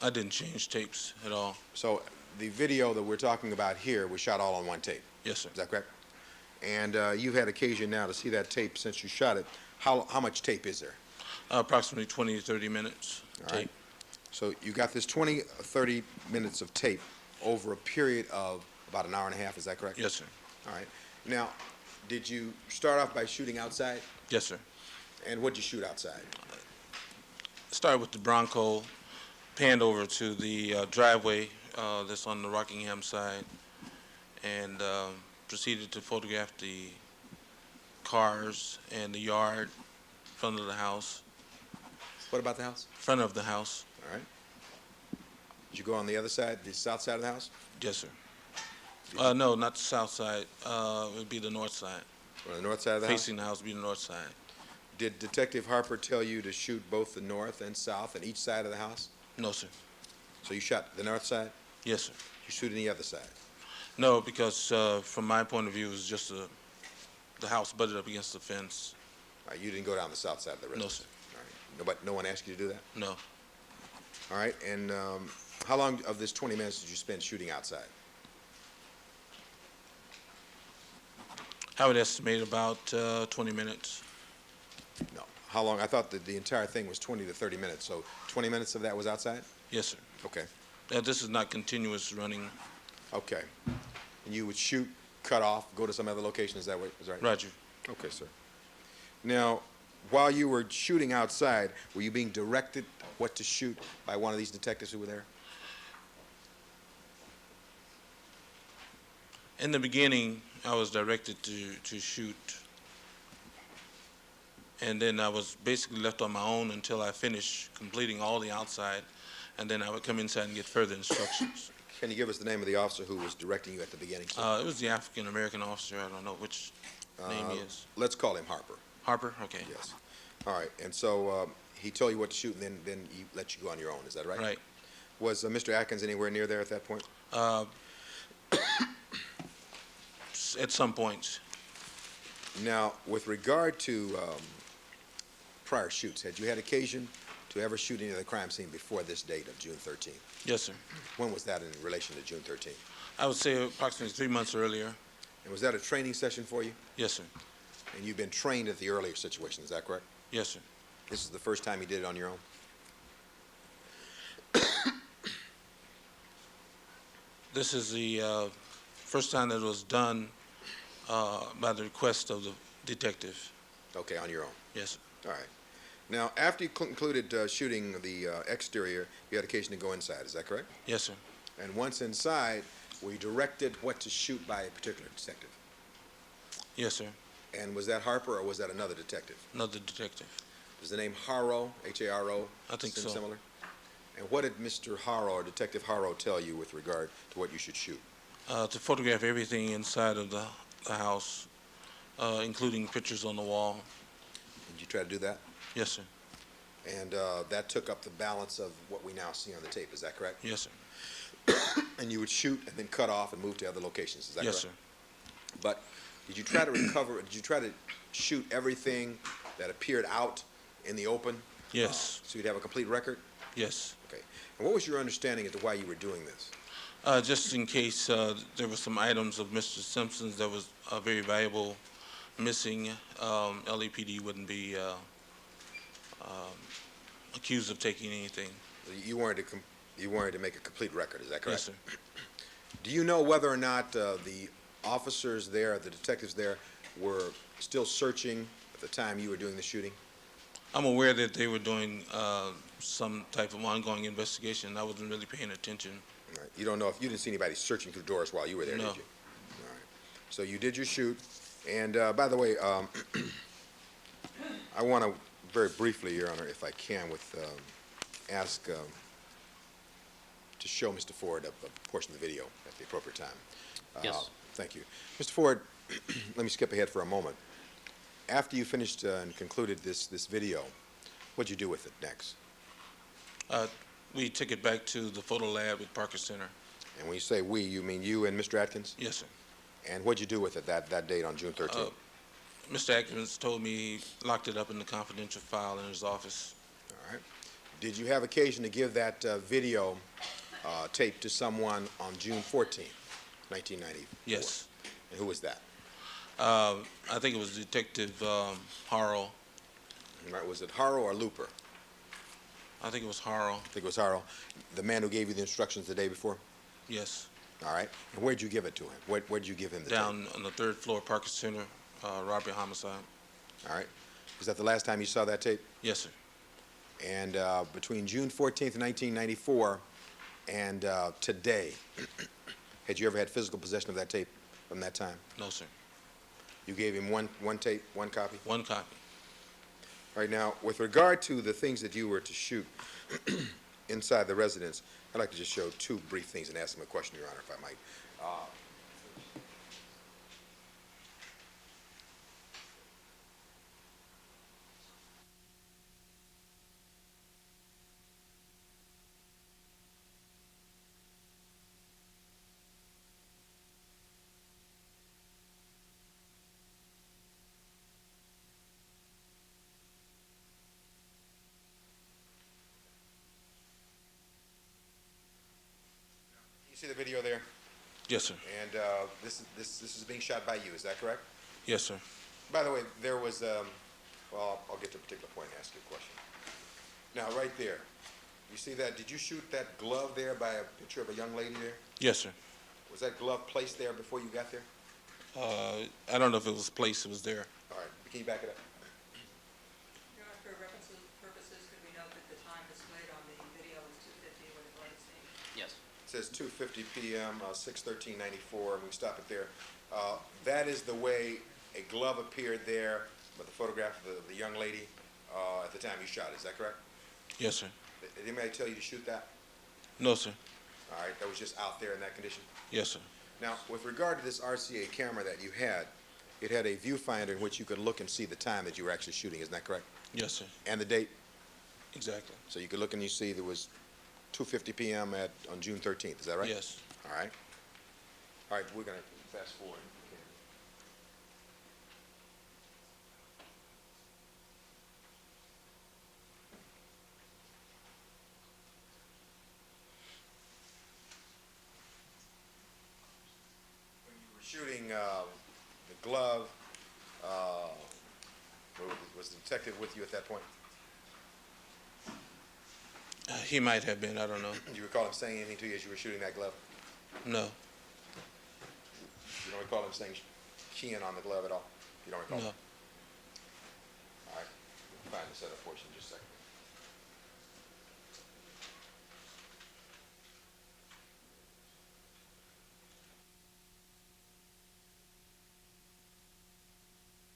I didn't change tapes at all. So the video that we're talking about here was shot all on one tape, Yes, sir. is that correct? And you've had occasion now to see that tape since you shot it. How much tape is there? Approximately 20 to 30 minutes All right. tape. So you got this 20, 30 minutes of tape over a period of about an hour and a half, is that correct? Yes, sir. All right. Now, did you start off by shooting outside? Yes, sir. And what'd you shoot outside? Started with the Bronco, panned over to the driveway that's on the Rockingham side, and proceeded to photograph the cars and the yard, front of the house. What about the house? Front of the house. All right. Did you go on the other side, the south side of the house? Yes, sir. No, not the south side. It would be the north side. Or the north side of the house? Facing the house would be the north side. Did Detective Harper tell you to shoot both the north and south and each side of the house? No, sir. So you shot the north side? Yes, sir. You shoot any other side? No, because from my point of view, it was just the house butted up against the fence. All right, you didn't go down the south side of the residence? No, sir. All right. No one asked you to do that? No. All right, and how long of this 20 minutes did you spend shooting outside? I would estimate about 20 minutes. No. How long? I thought that the entire thing was 20 to 30 minutes, so 20 minutes of that was outside? Yes, sir. Okay. This is not continuous running. Okay. And you would shoot, cut off, go to some other location, is that right? Roger. Okay, sir. Now, while you were shooting outside, were you being directed what to shoot by one of these detectives who were there? In the beginning, I was directed to shoot, and then I was basically left on my own until I finished completing all the outside, and then I would come inside and get further instructions. Can you give us the name of the officer who was directing you at the beginning, sir? It was the African-American officer. I don't know which name he is. Let's call him Harper. Harper? Okay. Yes. All right. And so he told you what to shoot, and then he let you go on your own. Is that right? Right. Was Mr. Adkins anywhere near there at that point? At some points. Now, with regard to prior shoots, had you had occasion to ever shoot any of the crime scene before this date of June 13th? Yes, sir. When was that in relation to June 13th? I would say approximately 3 months earlier. And was that a training session for you? Yes, sir. And you've been trained at the earlier situation, is that correct? Yes, sir. This is the first time you did it on your own? This is the first time that it was done by the request of the detective. Okay, on your own. Yes, sir. All right. Now, after you concluded shooting the exterior, you had occasion to go inside, is that correct? Yes, sir. And once inside, were you directed what to shoot by a particular detective? Yes, sir. And was that Harper or was that another detective? Another detective. Does the name Haro, H-A-R-O, I think seem so. similar? And what did Mr. Haro or Detective Haro tell you with regard to what you should shoot? To photograph everything inside of the house, including pictures on the wall. Did you try to do that? Yes, sir. And that took up the balance of what we now see on the tape, is that correct? Yes, sir. And you would shoot and then cut off and move to other locations, is that Yes, correct? sir. But did you try to recover, did you try to shoot everything that appeared out in the open? Yes. So you'd have a complete record? Yes. Okay. And what was your understanding as to why you were doing this? Just in case there were some items of Mr. Simpson's that was very valuable missing, LAPD wouldn't be accused of taking anything. You wanted to make a complete record, is that correct? Yes, sir. Do you know whether or not the officers there, the detectives there, were still searching at the time you were doing the shooting? I'm aware that they were doing some type of ongoing investigation. I wasn't really paying attention. All right. You don't know if you didn't see anybody searching through doors while you were there, No. did you? All right. So you did your shoot. And by the way, I want to very briefly, Your Honor, if I can, ask to show Mr. Ford a portion of the video at the appropriate time. Yes. Thank you. Mr. Ford, let me skip ahead for a moment. After you finished and concluded this video, what'd you do with it next? We took it back to the photo lab at Parker Center. And when you say we, you mean you and Mr. Adkins? Yes, sir. And what'd you do with it that date on June 13th? Mr. Adkins told me he locked it up in the confidential file in his office. All right. Did you have occasion to give that video tape to someone on June 14th, 1994? Yes. And who was that? I think it was Detective Harrell. All right. Was it Haro or Luper? I think it was Harrell. I think it was Haro. The man who gave you the instructions the day before? Yes. All right. And where'd you give it to him? Where'd you give him the Down on the 3rd floor, Parker Center, robbery homicide. tape? All right. Was that the last time you saw that tape? Yes, sir. And between June 14th, 1994 and today, had you ever had physical possession of that tape from that time? No, sir. You gave him one tape, one copy? One copy. All right, now, with regard to the things that you were to shoot inside the residence, I'd like to just show two brief things and ask him a question, Your Honor, if I might. You see the video there? Yes, sir. And this is being shot by you, is that correct? Yes, sir. By the way, there was, well, I'll get to a particular point and ask you a question. Now, right there, you see that, did you shoot that glove there by a picture of a young lady there? Yes, sir. Was that glove placed there before you got there? I don't know if it was placed, it was there. All right, can you back it up? says 2:50 p.m., 6/13/94, and we stop it there. That is the way a glove appeared there with the photograph of the young lady at the time you shot it. Is that correct? Yes, sir. Did anybody tell you to shoot that? No, sir. All right, that was just out there in that condition? Yes, sir. Now, with regard to this RCA camera that you had, it had a viewfinder in which you could look and see the time that you were actually shooting. Isn't that correct? Yes, sir. And the date? Exactly. So you could look and you see there was 2:50 p.m. on June 13th. Is that right? Yes. All right. All right, we're going to fast forward. When you were shooting the glove, was the detective with you at that point? He might have been. I don't know. Do you recall him saying anything to you as you were shooting that glove? No. You don't recall him saying keying on the glove at all? You don't recall? No. All right. We'll find the setup portion in just a second.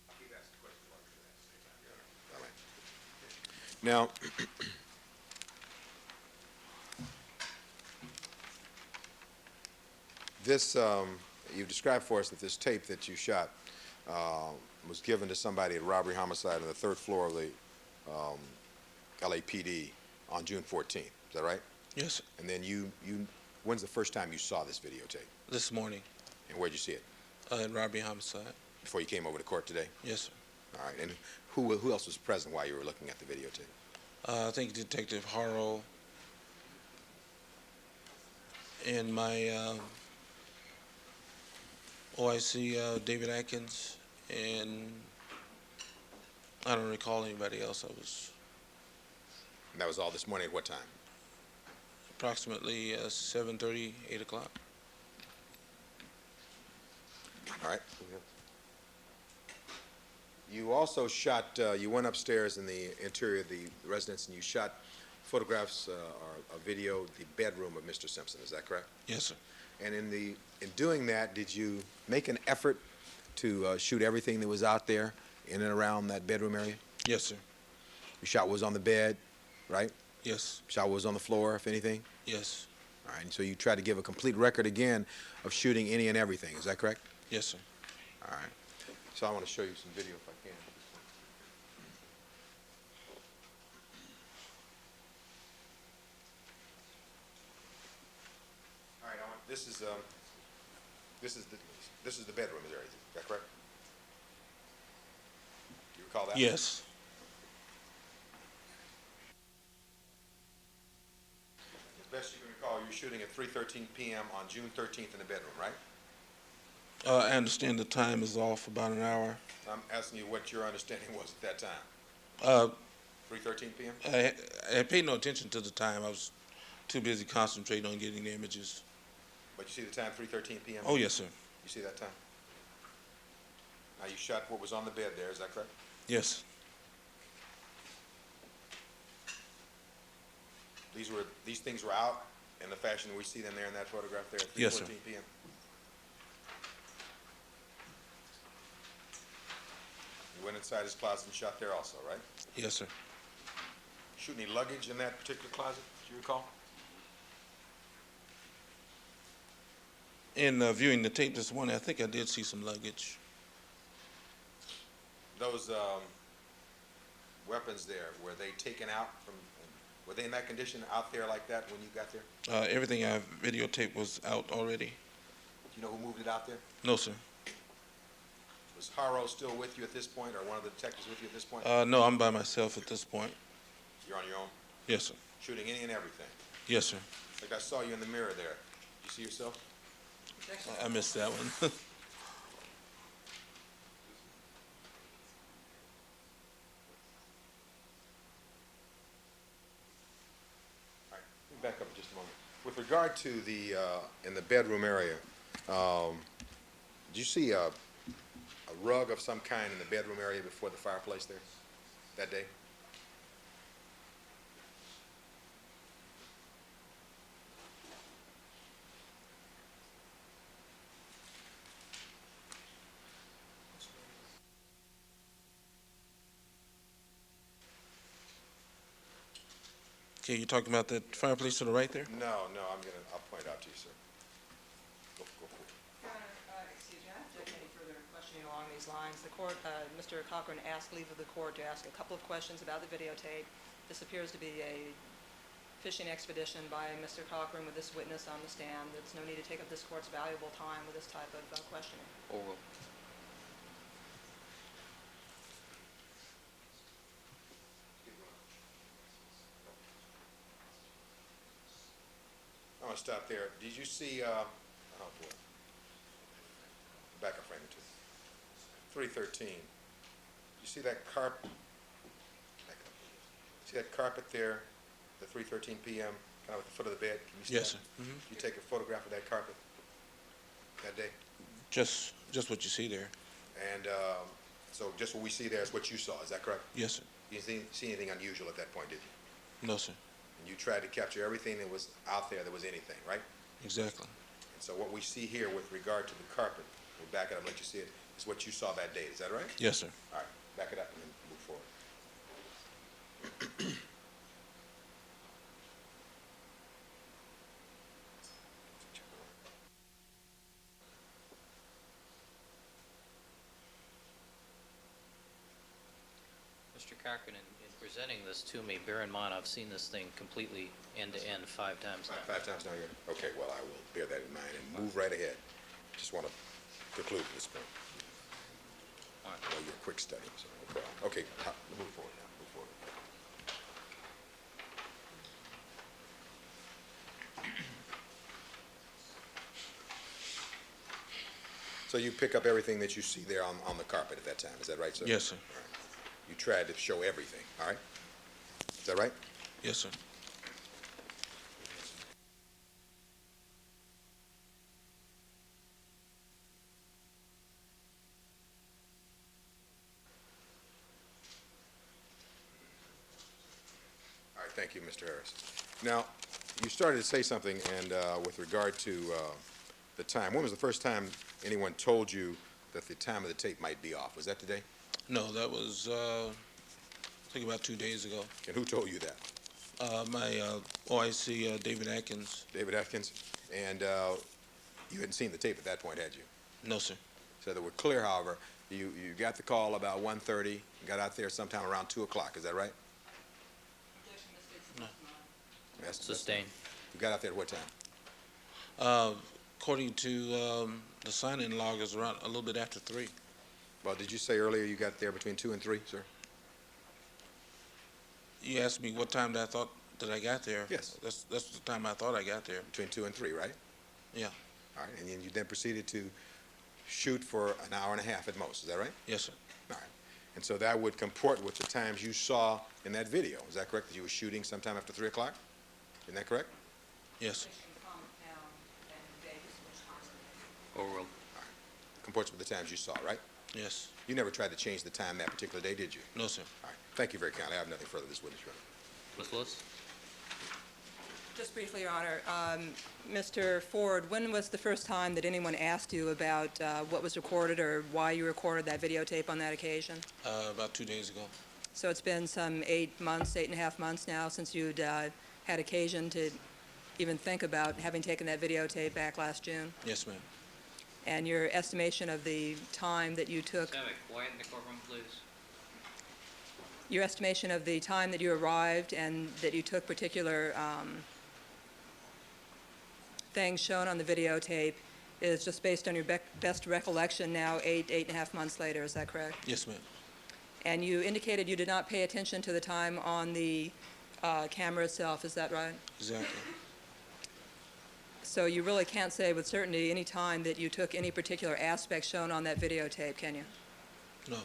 I'll keep asking questions while you're doing that. All right. Now, this, you've described for us that this tape that you shot was given to somebody at robbery homicide on the third floor of the LAPD on June 14th. Is that right? Yes, sir. And then when's the first time you saw this videotape? This morning And where'd you see it? at robbery homicide. Before you came over to court today? Yes, sir. All right. And who else was present while you were looking at the videotape? I think Detective Harrow and my OIC David Adkins, and I don't recall anybody else. I was And that was all this morning at what time? approximately 7:30, 8 o'clock. All right. You also shot, you went upstairs in the interior of the residence and you shot photographs or a video, the bedroom of Mr. Simpson. Is that correct? Yes, sir. And in doing that, did you make an effort to shoot everything that was out there in and around that bedroom area? Yes, sir. You shot what was on the bed, right? Yes. Shot what was on the floor, if anything? Yes. All right. And so you tried to give a complete record again of shooting any and everything. Is that correct? Yes, sir. All right. So I want to show you some video if I can. All right. This is the bedroom area. Is that correct? Do you recall that? Yes. As best you can recall, you were shooting at 3:13 p.m. on June 13th in the bedroom, right? I understand the time is off about an hour. I'm asking you what your understanding was at that time. 3:13 p.m.? I paid no attention to the time. I was too busy concentrating on getting the images. But you see the time, 3:13 p.m.? Oh, yes, sir. You see that time? Now, you shot what was on the bed there, is that correct? Yes. These things were out in the fashion we see them there in that photograph there at 3:14 Yes, sir. p.m.? You went inside his closet and shot there also, right? Yes, sir. Shoot any luggage in that particular closet, do you recall? In viewing the tape this morning, I think I did see some luggage. Those weapons there, were they taken out from, were they in that condition out there like that when you got there? Everything I videotaped was out already. Do you know who moved it out there? No, sir. Was Harrow still with you at this point, or one of the detectives with you at this point? No, I'm by myself at this point. You're on your own, Yes, sir. shooting any and everything. Yes, sir. Like I saw you in the mirror there. You see yourself? I missed that one. All right, let me back up just a moment. With regard to the, in the bedroom area, did you see a rug of some kind in the bedroom area before the fireplace there that day? Okay, you're talking about that fireplace to the right there? No, I'll point it out to you, sir. Go for it. Your Honor, excuse me, I don't have any further questioning along these lines. The court, Mr. Cochran asked leave of the court to ask a couple of questions about the videotape. This appears to be a fishing expedition by Mr. Cochran with this witness on the stand. There's no need to take up this court's valuable time with this type of questioning. Oral. I'm gonna stop there. Did you see, oh boy. Back up frame or two. 313. You see that carpet? Back up. See that carpet there, the 3:13 p.m., kind of at the foot of the bed? Can you see Yes, that? sir. Mhm. You take a photograph of that carpet that day? Just what you see there. And so just what we see there is what you saw, is that correct? Yes, sir. You didn't see anything unusual at that point, did you? No, sir. And you tried to capture everything that was out there that was anything, right? Exactly. And so what we see here with regard to the carpet, we'll back it up and let you see it, is what you saw that day, is that right? Yes, sir. All right, back it up and then move forward. Mr. Cochran, in presenting this to me, bear in mind, I've seen this thing completely end-to-end 5 times now. Five times now, you're, okay, well, I will bear that in mind and move right ahead. Just want to conclude at this point. All right. Well, you're a quick study, so no problem. Okay, move forward now, move forward. So you pick up everything that you see there on the carpet at that time, is that right, sir? Yes, sir. All right. You tried to show everything, all right? Is that right? Yes, sir. All right, thank you, Mr. Harris. Now, you started to say something, and with regard to the time, when was the first time anyone told you that the time of the tape might be off? Was that today? No, that was, I think about 2 days ago. And who told you that? My OIC, David Adkins. David Adkins? And you hadn't seen the tape at that point, had you? No, sir. So that we're clear, however, you got the call about 1:30, got out there sometime around 2 o'clock, is that right? No. Sustained. You got out there at what time? According to the sign-in log, is around a little bit after 3. Well, did you say earlier you got there between 2 and 3, sir? You asked me what time that I thought that I got there. Yes. That's the time I thought I got there. Between 2 and 3, right? Yeah. All right, and then you then proceeded to shoot for an hour and a half at most, is that right? Yes, sir. All right. And so that would comport with the times you saw in that video. Is that correct, that you were shooting sometime after 3 o'clock? Isn't that correct? Yes, sir. Oral. Comports with the times you saw, right? Yes. You never tried to change the time that particular day, did you? No, sir. All right. Thank you very kindly. I have nothing further this witness, Your Honor. Ms. Lewis? Just briefly, Your Honor, Mr. Ford, when was the first time that anyone asked you about what was recorded or why you recorded that videotape on that occasion? About 2 days ago. So it's been some 8 months, 8.5 months now since you'd had occasion to even think about having taken that videotape back last June? Yes, ma'am. And your estimation of the time that you took, Have it quiet in the courtroom, please. your estimation of the time that you arrived and that you took particular things shown on the videotape is just based on your best recollection now, 8.5 months later, is that correct? Yes, ma'am. And you indicated you did not pay attention to the time on the camera itself, is that right? Exactly. So you really can't say with certainty any time that you took any particular aspect shown on that videotape, can you? No.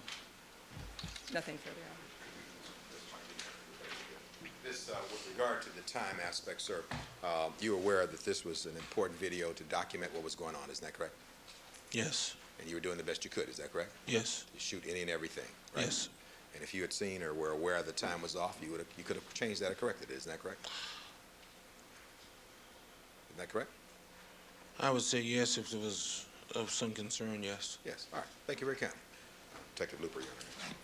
Nothing further. This, with regard to the time aspect, sir, you were aware that this was an important video to document what was going on, isn't that correct? Yes. And you were doing the best you could, is that correct? Yes. You shoot any and everything, right? Yes. And if you had seen or were aware the time was off, you could have changed that or corrected it, isn't that correct? Isn't that correct? I would say yes if it was of some concern, yes. Yes, all right. Thank you very kindly. Detective Luper, Your Honor.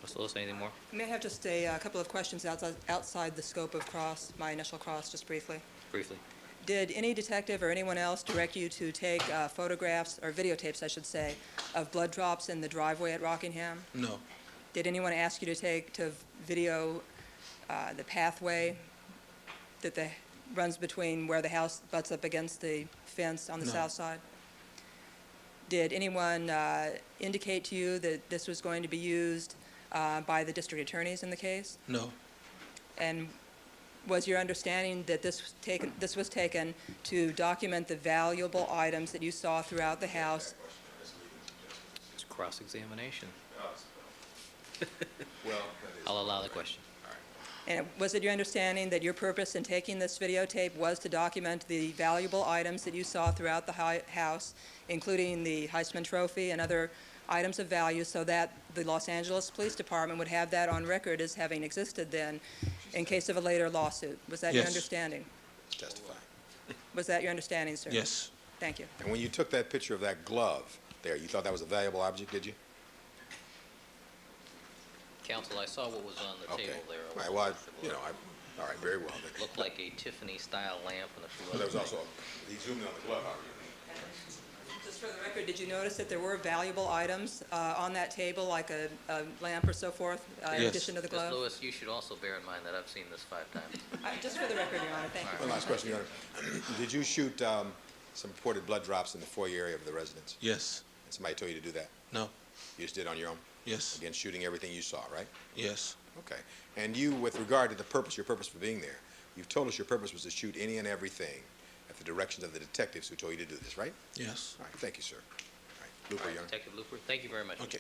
Ms. Lewis, anything more? May I have just a couple of questions outside the scope of my initial cross, just briefly? Briefly. Did any detective or anyone else direct you to take photographs, or videotapes, I should say, of blood drops in the driveway at Rockingham? No, Did anyone ask you to video the pathway that runs between where the house butts up against the fence on the No. south side? Did anyone indicate to you that this was going to be used by the district attorneys in the case? no, And was your understanding that this was taken to document the valuable items that you saw throughout the house? It's cross-examination. Well, I'll allow the question. And was it your understanding that your purpose in taking this videotape was to document the valuable items that you saw throughout the house, including the Heisman Trophy and other items of value, so that the Los Angeles Police Department would have that on record as having existed then in case of a later lawsuit? Was that your Yes. understanding? testify. Was that your understanding, sir? yes, Thank you. And when you took that picture of that glove there, you thought that was a valuable object, did you? Counsel, I saw what was on the Okay. table there. All right, well, all right, very well. It looked like a Tiffany-style lamp and a few Well, other there was things. also, he zoomed in on the glove, Just for the record, did you notice that there were valuable items on that table, like a lamp or so forth, in Yes. addition to the Ms. glove? Lewis, you should also bear in mind that I've seen this 5 times. Just for the record, Your Honor, thank you. One last question, Your Honor. Did you shoot some reported blood drops in the foyer area of the residence? yes, And somebody told you to do that? no, You just did it on your own? yes, Again, shooting everything you saw, right? yes, Okay. And you, with regard to the purpose, your purpose for being there, you've told us your purpose was to shoot any and everything at the directions of the detectives who told you to do this, right? yes. All right, thank you, sir. All right, Luper, Your Honor. Detective Luper, thank you very much. Okay.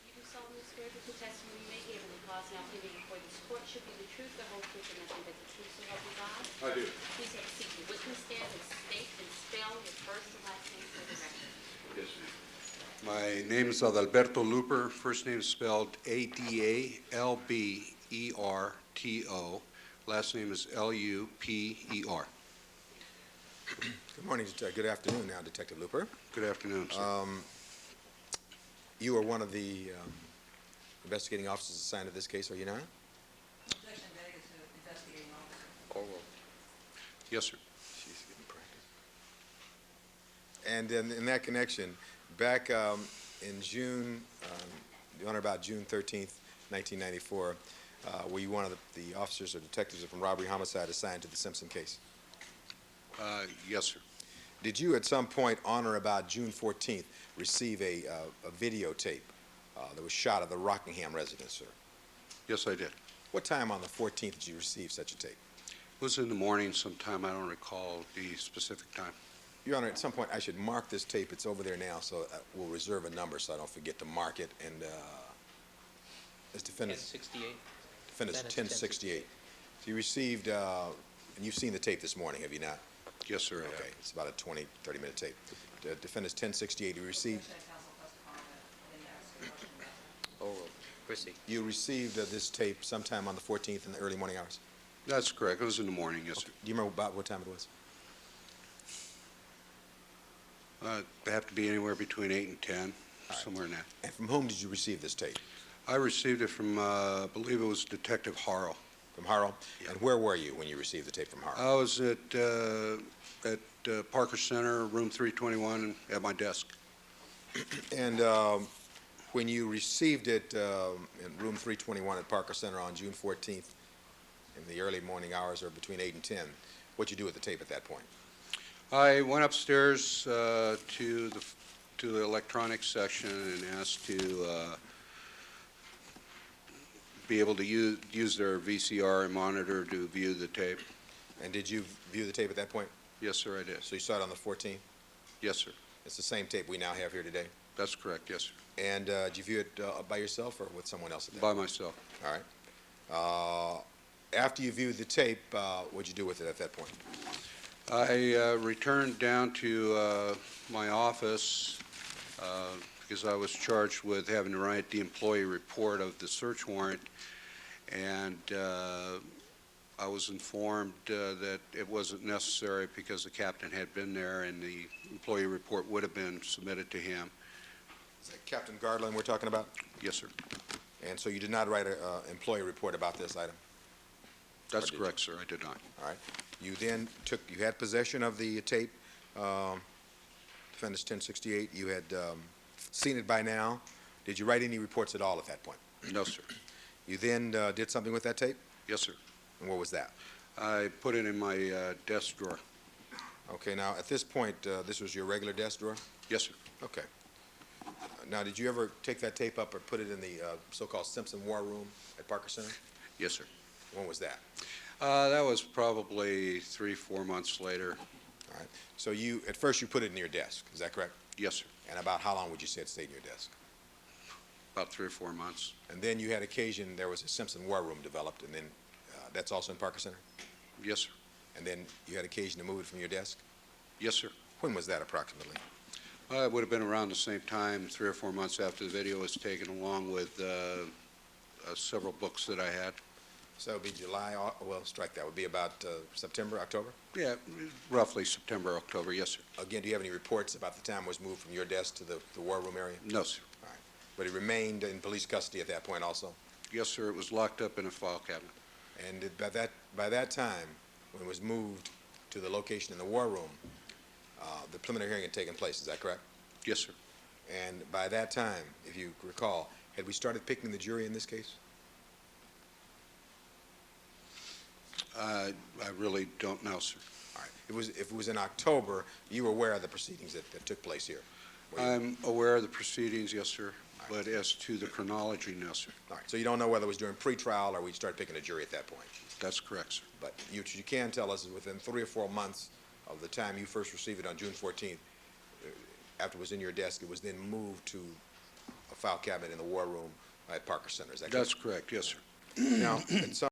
You do solemnly swear that the testimony you may give in the cause now pending before this court should be the truth, the whole truth, and nothing but the truth, so help you God? I do. Please have a seat. The witness stand and state and spell your first and last name for the record. Yes, ma'am. My name is Adalberto Luper. First name is spelled Adalberto. Last name is Luper. Good morning, good afternoon now, Detective Luper. Good afternoon, sir. You are one of the investigating officers assigned to this case, are you not? Orwell. Yes, sir. She's getting practice. And in that connection, back in June, on or about June 13th, 1994, were you one of the officers or detectives from robbery homicide assigned to the Simpson case? Yes, sir. Did you at some point on or about June 14th receive a videotape that was shot of the Rockingham residence, sir? Yes, I did. What time on the 14th did you receive such a tape? It was in the morning sometime. I don't recall the specific time. Your Honor, at some point, I should mark this tape. It's over there now, so we'll reserve a number so I don't forget to mark it. And as defendant's 1068? defendant's That is 1068. So you received, and you've seen the tape this morning, have you not? Yes, sir, I have. Okay, it's about a 20, 30-minute tape. The defendant's 1068. You received, Orwell. Proceed. you received this tape sometime on the 14th in the early morning hours. That's correct. It was in the morning, yes, sir. Do you remember about what time it was? They have to be anywhere between 8 and 10, somewhere in that. And from whom did you receive this tape? I received it from, I believe it was Detective Harrell. From Harrell? Yeah. And where were you when you received the tape from Harrell? I was at Parker Center, room 321, at my desk. And when you received it in room 321 at Parker Center on June 14th in the early morning hours or between 8 and 10, what'd you do with the tape at that point? I went upstairs to the electronics section and asked to be able to use their VCR and monitor to view the tape. And did you view the tape at that point? Yes, sir, I did. So you saw it on the 14th? Yes, sir. It's the same tape we now have here today? That's correct, yes, sir. And did you view it by yourself or with someone else at that By point? myself. All right. After you viewed the tape, what'd you do with it at that point? I returned down to my office because I was charged with having to write the employee report of the search warrant, and I was informed that it wasn't necessary because the captain had been there and the employee report would have been submitted to him. Is that Captain Garland we're talking about? Yes, sir. And so you did not write an employee report about this item? That's Or did correct, sir. I did not. All right. You then you had possession of the tape, Defendant's 1068. You had seen it by now. Did you write any reports at all at that point? No, sir. You then did something with that tape? Yes, sir. And what was that? I put it in my desk drawer. Okay, now, at this point, this was your regular desk drawer? Yes, sir. Okay. Now, did you ever take that tape up or put it in the so-called Simpson War Room at Parker Center? Yes, sir. When was that? That was probably 3-4 months later. All right. So at first you put it in your desk, is that correct? Yes, sir. And about how long would you say it stayed in your desk? About 3 or 4 months. And then you had occasion, there was a Simpson War Room developed, and then that's also in Parker Center? Yes, sir. And then you had occasion to move it from your desk? Yes, sir. When was that approximately? It would have been around the same time, 3 or 4 months after the video was taken, along with several books that I had. So it would be July, well, strike that, would be about September, October? Yeah, roughly September, October, yes, sir. Again, do you have any reports about the time it was moved from your desk to the War Room area? No, sir. All right. But it remained in police custody at that point also? Yes, sir, it was locked up in a file cabinet. And by that time, when it was moved to the location in the War Room, the preliminary hearing had taken place, is that correct? Yes, sir. And by that time, if you recall, had we started picking the jury in this case? I really don't know, sir. All right. If it was in October, you were aware of the proceedings that took place here? Were you? I'm aware of the proceedings, yes, sir, but as to the chronology, no, sir. All right. So you don't know whether it was during pretrial or we started picking a jury at that point? That's correct, sir. But you can tell us is within 3 or 4 months of the time you first received it on June 14th, after it was in your desk, it was then moved to a file cabinet in the War Room at Parker Center, is that correct? That's correct, yes, sir. Now, at some